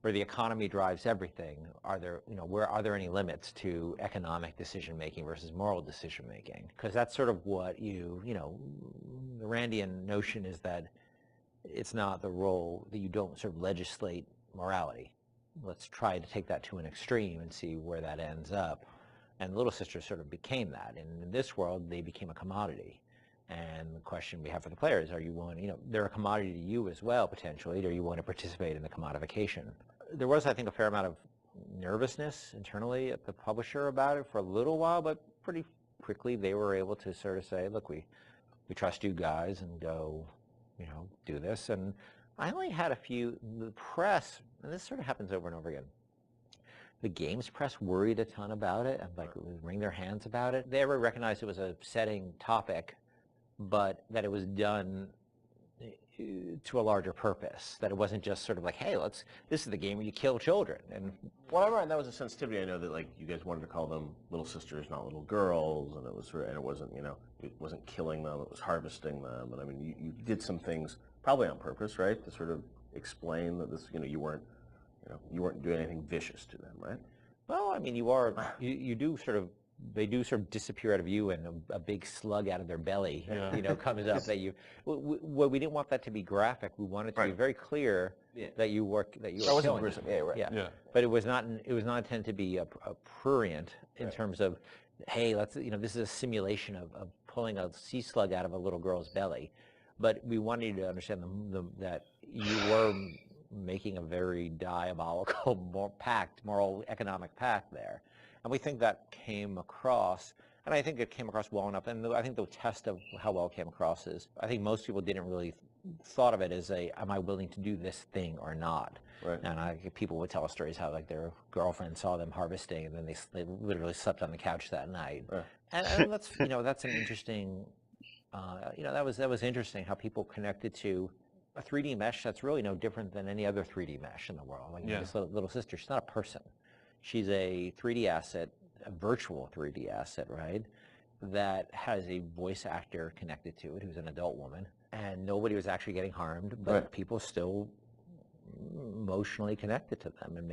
where the economy drives everything, are there any limits to economic decision making versus moral decision making? Because that's sort of what the Randian notion is that it's not the role that you don't sort of legislate morality. Let's try to take that to an extreme and see where that ends up. And Little Sisters sort of became that. And in this world, they became a commodity. And the question we have for the players, are you willing, they're a commodity to you as well, potentially. Do you want to participate in the commodification? There was, I think, a fair amount of nervousness internally at the publisher about it for a little while, but pretty quickly they were able to sort of say, look, we trust you guys and go, do this. And I only had a few, the press, and this sort of happens over and over again, the games press worried a ton about it and would wring their hands about it. They ever recognized it was a setting topic, but that it was done to a larger purpose, that it wasn't just sort of like, hey, this is the game where you kill children. And whatever, and that was a sensitivity. I know that you guys wanted to call them little sisters, not little girls, and it wasn't it wasn't killing them, it was harvesting them. And I mean, you did some things probably on purpose, right, to sort of explain that this, you weren't doing anything vicious to them, right? Well, I mean, you do sort of, they do sort of disappear out of you, and a big slug out of their belly, comes up. We didn't want that to be graphic. We wanted to be very clear that you were killing them. Yeah. But it was not intended to be a prurient in terms of, hey, this is a simulation of pulling a sea slug out of a little girl's belly. But we wanted you to understand that you were making a very diabolical moral economic pact there. And we think that came across, and I think it came across well enough. And I think the test of how well it came across is, I think most people didn't really thought of it as am I willing to do this thing or not? Right. And people would tell us stories how their girlfriend saw them harvesting, and then they literally slept on the couch that night. Right. And that's that's an interesting, that was interesting how people connected to a 3D mesh that's really no different than any other 3D mesh in the world. This little sister, she's not a person. She's a 3D asset, a virtual 3D asset, right, that has a voice actor connected to it who's an adult woman. And nobody was actually getting harmed, but people still emotionally connected to them and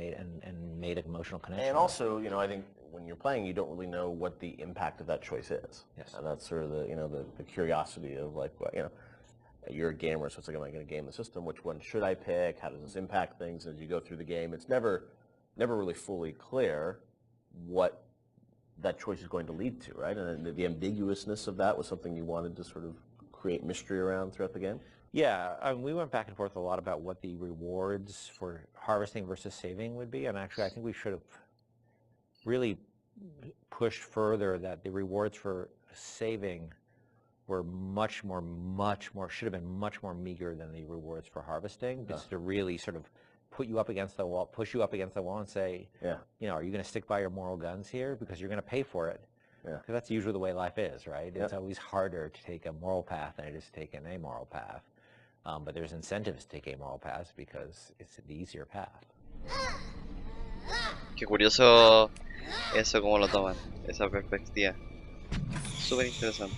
made an emotional connection. And also, I think when you're playing, you don't really know what the impact of that choice is. Yes. And that's sort of the curiosity of you're a gamer, so it's like, am I going to game the system? Which one should I pick? How does this impact things? As you go through the game, it's never really fully clear what that choice is going to lead to, right? And the ambiguousness of that was something you wanted to sort of create mystery around throughout the game? Yeah, we went back and forth a lot about what the rewards for harvesting versus saving would be, and actually I think we should have really pushed further that the rewards for saving were should have been much more meager than the rewards for harvesting, just to really sort of push you up against the wall and say, are you going to stick by your moral guns here? Because you're going to pay for it. Because that's usually the way life is, right? It's always harder to take a moral path than it is to take an amoral path. But there's incentives to take amoral paths because it's the easier path. Qué curioso eso, cómo lo toman, esa perspectiva. Súper interesante.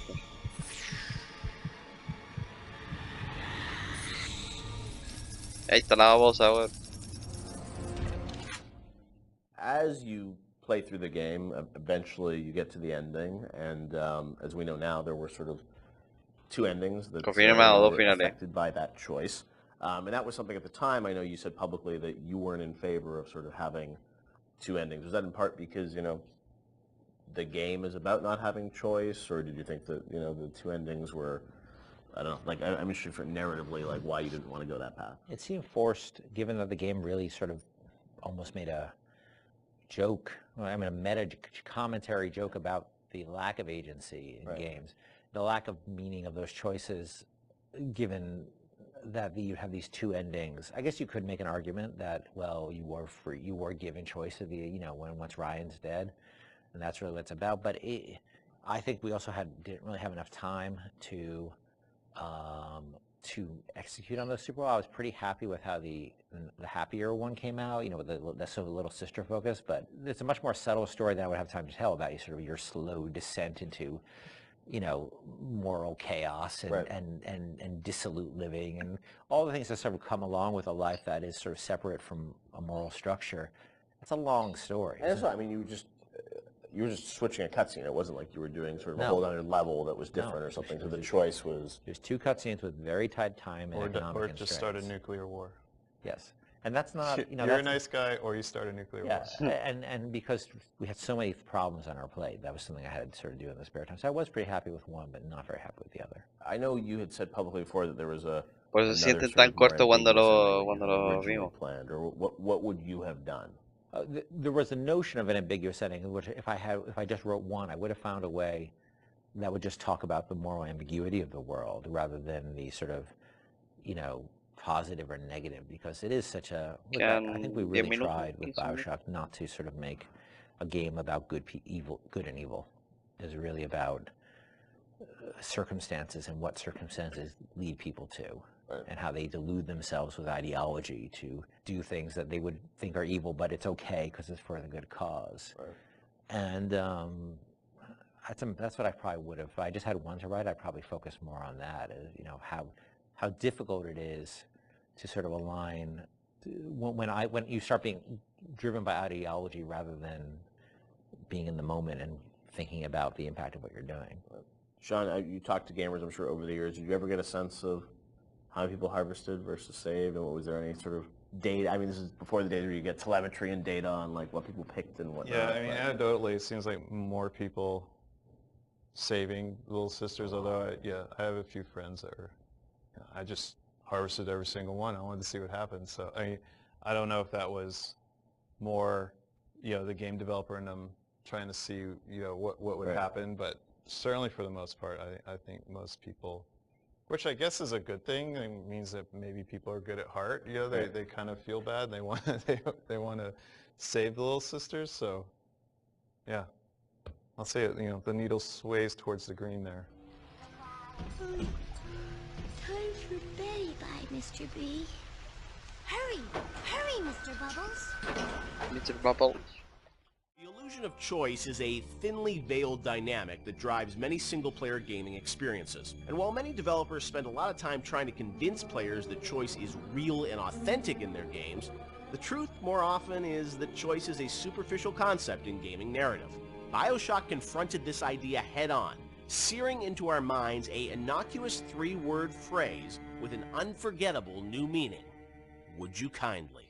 Ahí está la babosa, weón. As you play through the game, eventually you get to the ending, and as we know now, there were sort of two endings that were affected by that choice. And that was something at the time, I know you said publicly that you weren't in favor of sort of having two endings. Was that in part because, the game is about not having choice, or did you think that, the two endings were, I don't know, I'm interested for narratively, why you didn't want to go that path? It seemed forced, given that the game really sort of almost made a joke, a meta commentary joke about the lack of agency in games, the lack of meaning of those choices, given that you have these two endings. I guess you could make an argument that, well, you were free, you were given choice of the, once Ryan's dead, and that's really what it's about. But I think we also didn't really have enough time to execute on those super well. I was pretty happy with how the happier one came out, with the sort of little sister focus, but it's a much more subtle story than I would have time to tell about your slow descent into you know, moral chaos and, Right. and dissolute living and all the things that sort of come along with a life that is sort of separate from a moral structure. It's a long story. And that's what I mean. You were just switching a cutscene. It wasn't like you were doing sort of a No. whole other level that was No. different or something. So the choice was. There's 2 cutscenes with very tight time and economic Or constraints. just start a nuclear war. Yes. And that's not, you know, You're that's a nice guy, or you start a nuclear yeah, war. and because we had so many problems on our plate, that was something I had to sort of do in the spare time. So I was pretty happy with one, but not very happy with the other. I know you had said publicly before that there was a. Por eso se another siente sort tan of more corto cuando ambiguous ending lo, than cuando you had lo originally vimos. planned, or what would you have done? There was a notion of an ambiguous ending, in which if I just wrote one, I would have found a way that would just talk about the moral ambiguity of the world rather than the sort of, you know, positive or negative, because it is such a. Look, I think we really tried with Bioshock not to sort of make a game about good and evil. It's really about circumstances and what circumstances lead people to. Right. And how they delude themselves with ideology to do things that they would think are evil, but it's okay because it's for the good cause. Right. And that's what I probably would have. If I just had one to write, I'd probably focus more on that. You know, how difficult it is to sort of align when you start being driven by ideology rather than being in the moment and thinking about the impact of what you're doing. Right. Sean, you talked to gamers, I'm sure, over the years. Did you ever get a sense of how many people harvested versus saved, and was there any sort of data? I mean, this is before the days where you get telemetry and data on like what people picked and whatnot. Yeah, I mean, anecdotally, it seems like more people saving Little Sisters, although I have a few friends that are, I just harvested every single one. I wanted to see what happened. So, I mean, I don't know if that was more, the game developer and them trying to see, what would Right. happen, but certainly for the most part, I think most people, which I guess is a good thing. It means that maybe people are good at heart. They kind of feel bad. They want they want to save the Little Sisters. So, yeah, I'll say it. The needle sways towards the green there. Time for bye-bye, Mr. B. Hurry! Hurry, Mr. Bubbles! Mr. Bubbles. The illusion of choice is a thinly veiled dynamic that drives many single-player gaming experiences. And while many developers spend a lot of time trying to convince players that choice is real and authentic in their games, the truth more often is that choice is a superficial concept in gaming narrative. Bioshock confronted this idea head-on, searing into our minds a innocuous 3-word phrase with an unforgettable new meaning. Would you kindly?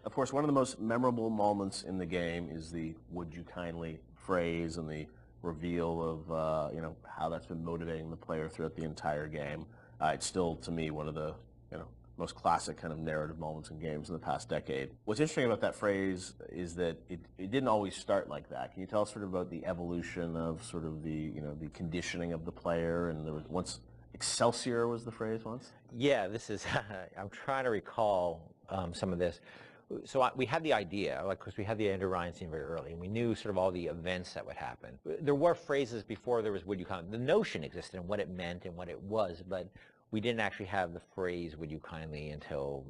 Of course, one of the most memorable moments in the game is the "Would you kindly" phrase and the reveal of how that's been motivating the player throughout the entire game. It's still, to me, one of the most classic kind of narrative moments in games in the past decade. What's interesting about that phrase is that it didn't always start like that. Can you tell us sort of about the evolution of sort of the the conditioning of the player? And there was once Excelsior was the phrase once. Yeah, this is. I'm trying to recall some of this. So we had the idea, because we had the Andrew Ryan scene very early, and we knew sort of all the events that would happen. There were phrases before there was "Would you kindly." The notion existed and what it meant and what it was, but we didn't actually have the phrase "Would you kindly" until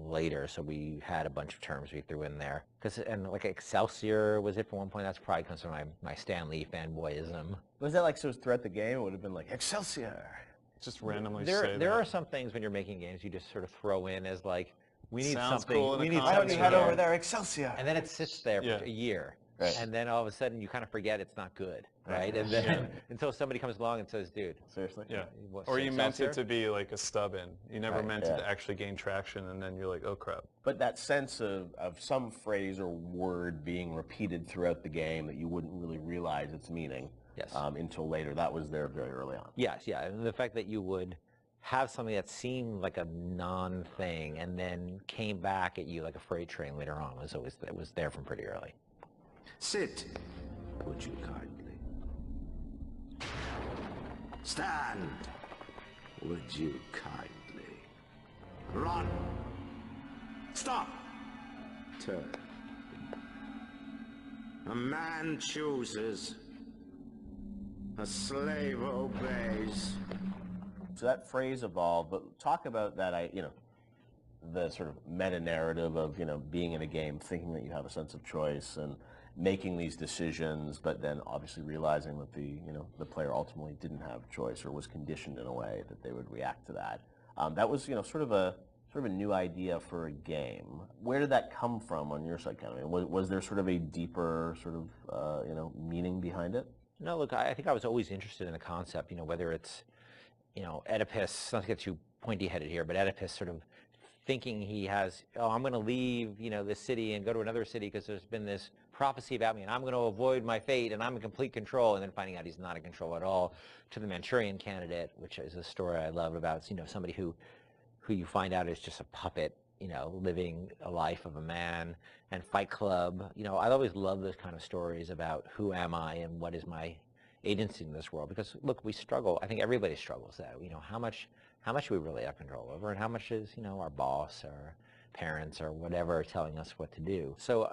later. So we had a bunch of terms we threw in there. And like Excelsior was it for one point. That's probably comes from my Stan Lee fanboyism. Was that like so throughout the game? It would have been like Excelsior. Just randomly There are some things when you're making games you just sort of throw in as like, we need Sounds something. cool in We a need Why don't you something head here. over there, Excelsior? And then it sits there for a year. Right. And then all of a sudden you kind of forget it's not good, right? And then until somebody comes along and says, dude. Seriously? Yeah. What, Or you meant it Excelsior? to be like a stub in. You never Right. meant it to actually gain traction, and then you're like, oh crap. But that sense of some phrase or word being repeated throughout the game that you wouldn't really realize its meaning until later, that was there very early on. Yes, yeah. And the fact that you would have something that seemed like a non-thing and then came back at you like a freight train later on it was there from pretty early. Sit, would you kindly? Stand, would you kindly? Run. Stop. Turn. A man chooses. A slave obeys. So that phrase evolved, but talk about that, the sort of meta-narrative of, being in a game, thinking that you have a sense of choice and making these decisions, but then obviously realizing that the player ultimately didn't have choice or was conditioned in a way that they would react to that. That was, sort of a new idea for a game. Where did that come from on your side, Ken? I mean, was there sort of a deeper sort of, meaning behind it? No, look, I think I was always interested in the concept, whether it's, Oedipus, not to get too pointy-headed here, but Oedipus sort of thinking he has, I'm going to leave, this city and go to another city because there's been this prophecy about me and I'm going to avoid my fate and I'm in complete control, and then finding out he's not in control at all, to the Manchurian Candidate, which is a story I love about, somebody who you find out is just a puppet, living a life of a man, and Fight Club. I always love those kind of stories about who am I and what is my agency in this world, because look, we struggle. I think everybody struggles though. How much we really have control over, and how much is our boss or parents or whatever telling us what to do. So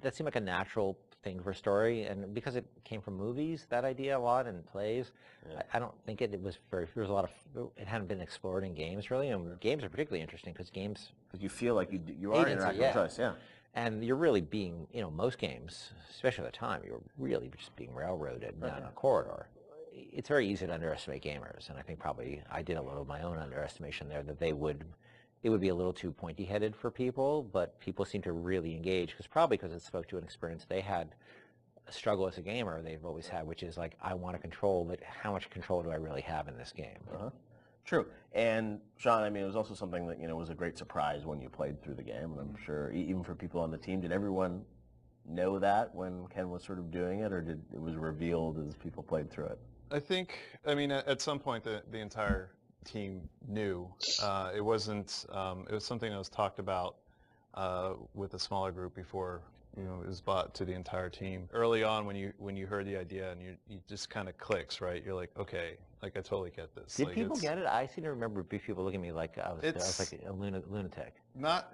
that seemed like a natural thing for a story, and because it came from movies, that idea a lot, and plays, yeah. I don't think it was very, there was a lot of, it hadn't been explored in games really, and games are particularly interesting because you feel like you are interacting with choice, yeah. And you're really being, most games, especially at the time, you're really just being railroaded down a corridor. It's very easy to underestimate gamers, and I think probably I did a little of my own underestimation there, that it would be a little too pointy-headed for people, but people seem to really engage, probably because it spoke to an experience they had, a struggle as a gamer they've always had, which is like, I want to control, but how much control do I really have in this game? True. And Sean, I mean, it was also something that, was a great surprise when you played through the game. And I'm sure even for people on the team, did everyone know that when Ken was sort of doing it, or did it was revealed as people played through it? I think, at some point the entire team knew. It wasn't, it was something that was talked about with a smaller group before, it was brought to the entire team. Early on when you heard the idea and you just kind of clicks, right? You're like, okay, like I totally get this. Did people get it? I seem to remember people looking at me like I was like a lunatic.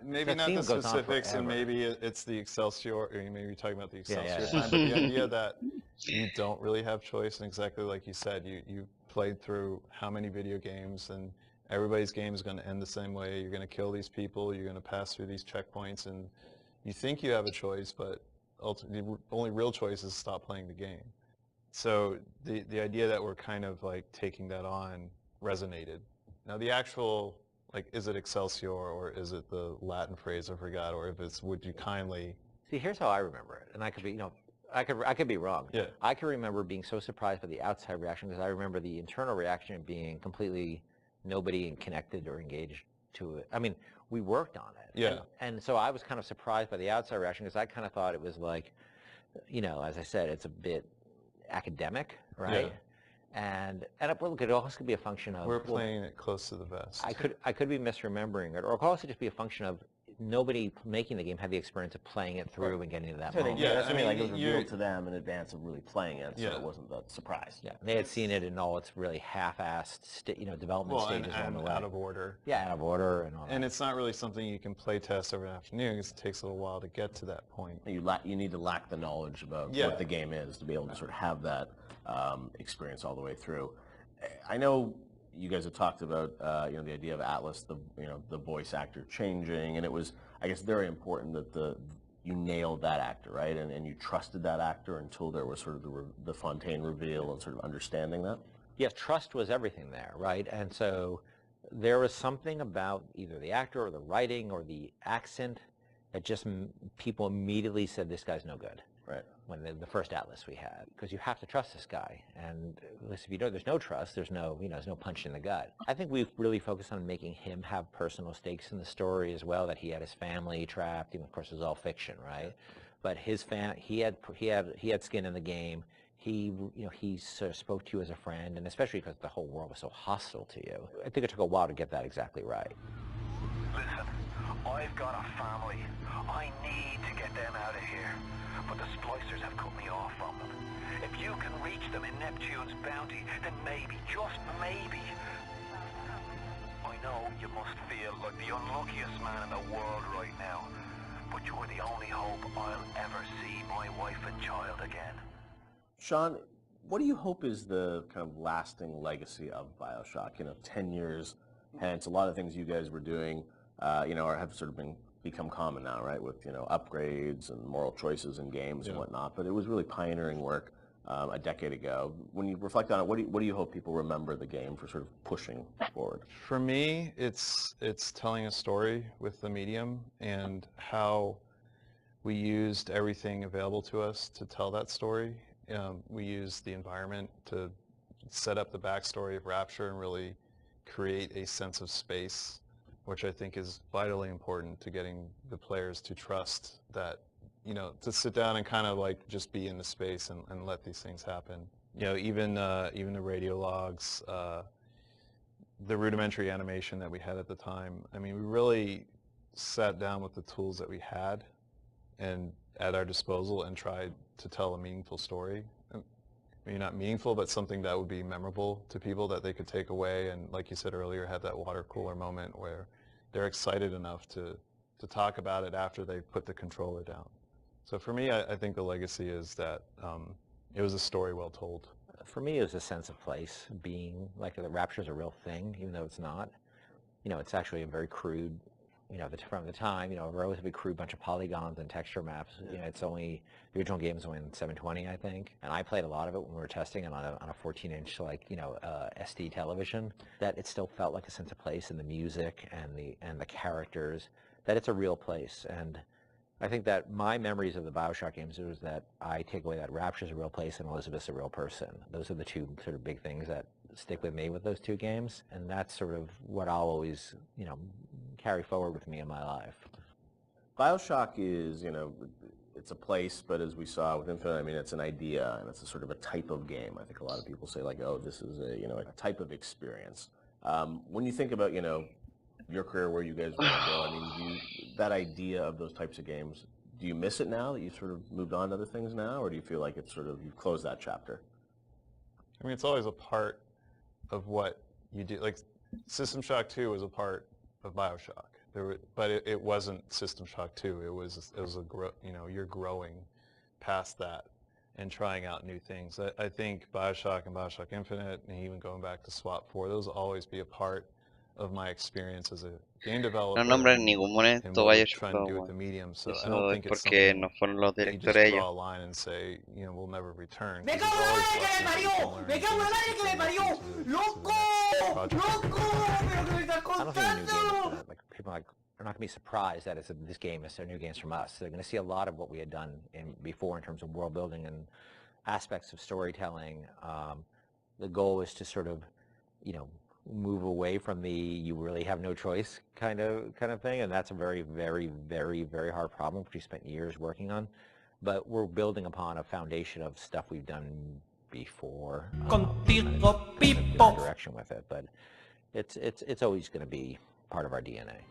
Maybe not the specifics, and maybe it's the Excelsior, or maybe you're talking about the Excelsior time, but the idea that you don't really have choice, and exactly like you said, you played through how many video games, and everybody's game is going to end the same way. You're going to kill these people, you're going to pass through these checkpoints, and you think you have a choice, but ultimately the only real choice is stop playing the game. So the idea that we're kind of like taking that on resonated. Now the actual, like, is it Excelsior, or is it the Latin phrase I forgot, or if it's would you kindly? See, here's how I remember it, and I could be, I could be wrong. Yeah. I can remember being so surprised by the outside reaction, because I remember the internal reaction being completely nobody connected or engaged to it. I mean, we worked on it. Yeah. And so I was kind of surprised by the outside reaction, because I kind of thought it was like, as I said, it's a bit academic, right? Yeah. And it could also be a function of, we're playing it close to the vest. I could be misremembering it, or it could also just be a function of nobody making the game had the experience of playing it through and getting to that moment. Yeah, that's what I mean, like it was revealed to them in advance of really playing it, so it wasn't that surprise. Yeah, they had seen it in all its really half-assed, development stages on the way. Out of order. Yeah, out of order and all that. And it's not really something you can play test over an afternoon, because it takes a little while to get to that point. You need to lack the knowledge about what the game is to be able to sort of have that experience all the way through. I know you guys have talked about the idea of Atlas, the voice actor changing, and it was, I guess, very important that you nailed that actor, right? And you trusted that actor until there was sort of the Fontaine reveal and sort of understanding that. Yeah, trust was everything there, right? And so there was something about either the actor or the writing or the accent that just people immediately said, this guy's no good. Right. When the first Atlas we had, because you have to trust this guy, and if you don't, there's no trust, there's no punch in the gut. I think we've really focused on making him have personal stakes in the story as well. That he had his family trapped. Of course, it was all fiction, right? But he had skin in the game. He sort of spoke to you as a friend, and especially because the whole world was so hostile to you. I think it took a while to get that exactly right. Listen, I've got a family. I need to get them out of here. But the splicers have cut me off from them. If you can reach them in Neptune's bounty, then maybe, just maybe. I know you must feel like the unluckiest man in the world right now, but you're the only hope I'll ever see my wife and child again. Sean, What do you hope is the kind of lasting legacy of Bioshock? 10 years hence, a lot of things you guys were doing, have sort of become common now, right? With, upgrades and moral choices in games and whatnot. But it was really pioneering work a decade ago. When you reflect on it, what do you hope people remember the game for sort of pushing forward? For me, it's telling a story with the medium and how we used everything available to us to tell that story. We used the environment to set up the backstory of Rapture and really create a sense of space, which I think is vitally important to getting the players to trust that, to sit down and kind of like just be in the space and let these things happen. Even the radio logs, the rudimentary animation that we had at the time. I mean, we really sat down with the tools that we had and at our disposal and tried to tell a meaningful story. Maybe not meaningful, but something that would be memorable to people that they could take away and, like you said earlier, have that water cooler moment where they're excited enough to talk about it after they put the controller down. So for me, I think the legacy is that it was a story well told. For me, it was a sense of place, being like the Rapture is a real thing, even though it's not. It's actually a very crude, from the time, a relatively crude bunch of polygons and texture maps. It's only, the original game is only in 720, I think. And I played a lot of it when we were testing it on a 14-inch, SD television. That it still felt like a sense of place in the music and the characters, that it's a real place. And I think that my memories of the Bioshock games is that I take away that Rapture's a real place and Elizabeth's a real person. Those are the two sort of big things that stick with me with those two games, and that's sort of what I'll always, carry forward with me in my life. Bioshock is, it's a place, but as we saw with Infinite, I mean, it's an idea and it's a sort of a type of game. I think a lot of people say like, oh, this is a type of experience. When you think about, your career, where you guys want to go, I mean, that idea of those types of games, do you miss it now that you've sort of moved on to other things now, or do you feel like it's sort of, you've closed that chapter? I mean, it's always a part of what you do. Like, System Shock 2 was a part of Bioshock. But it wasn't System Shock 2. It was you're growing past that and trying out new things. I think Bioshock and Bioshock Infinite, and even going back to SWAT 4, those will always be a part of my experience as a game developer. No nombran en ningún momento Bioshock 2. So Eso I don't es think it's porque something no fueron los that you just directores draw ellos. a line and say, we'll never return. ¡Me cago en la madre que me parió! ¡Me cago en la madre que me parió! ¡Loco! ¡Loco! ¿Pero qué me estás I don't think the new game is contando? gonna, people are not going to be surprised that this game is new games from us. They're going to see a lot of what we had done before in terms of world building and aspects of storytelling. The goal is to sort of, move away from the you really have no choice kind of thing, and that's a very, very, very, very hard problem which we spent years working on. But we're building upon a foundation of stuff we've done before. Contigo, Pipo. Direction with it, but it's always going to be part of our DNA.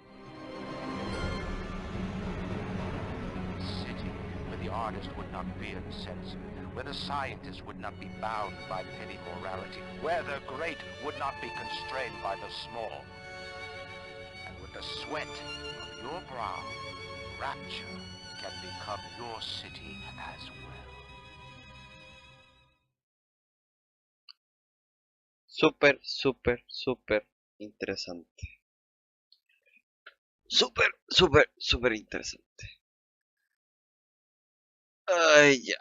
City where the artist would not fear the censor, where the scientist would not be bound by petty morality, where the great would not be constrained by the small. And with the sweat of your brow, Rapture can become your city as well. Súper, súper, súper interesante. Súper, súper, súper interesante. Ay, ya.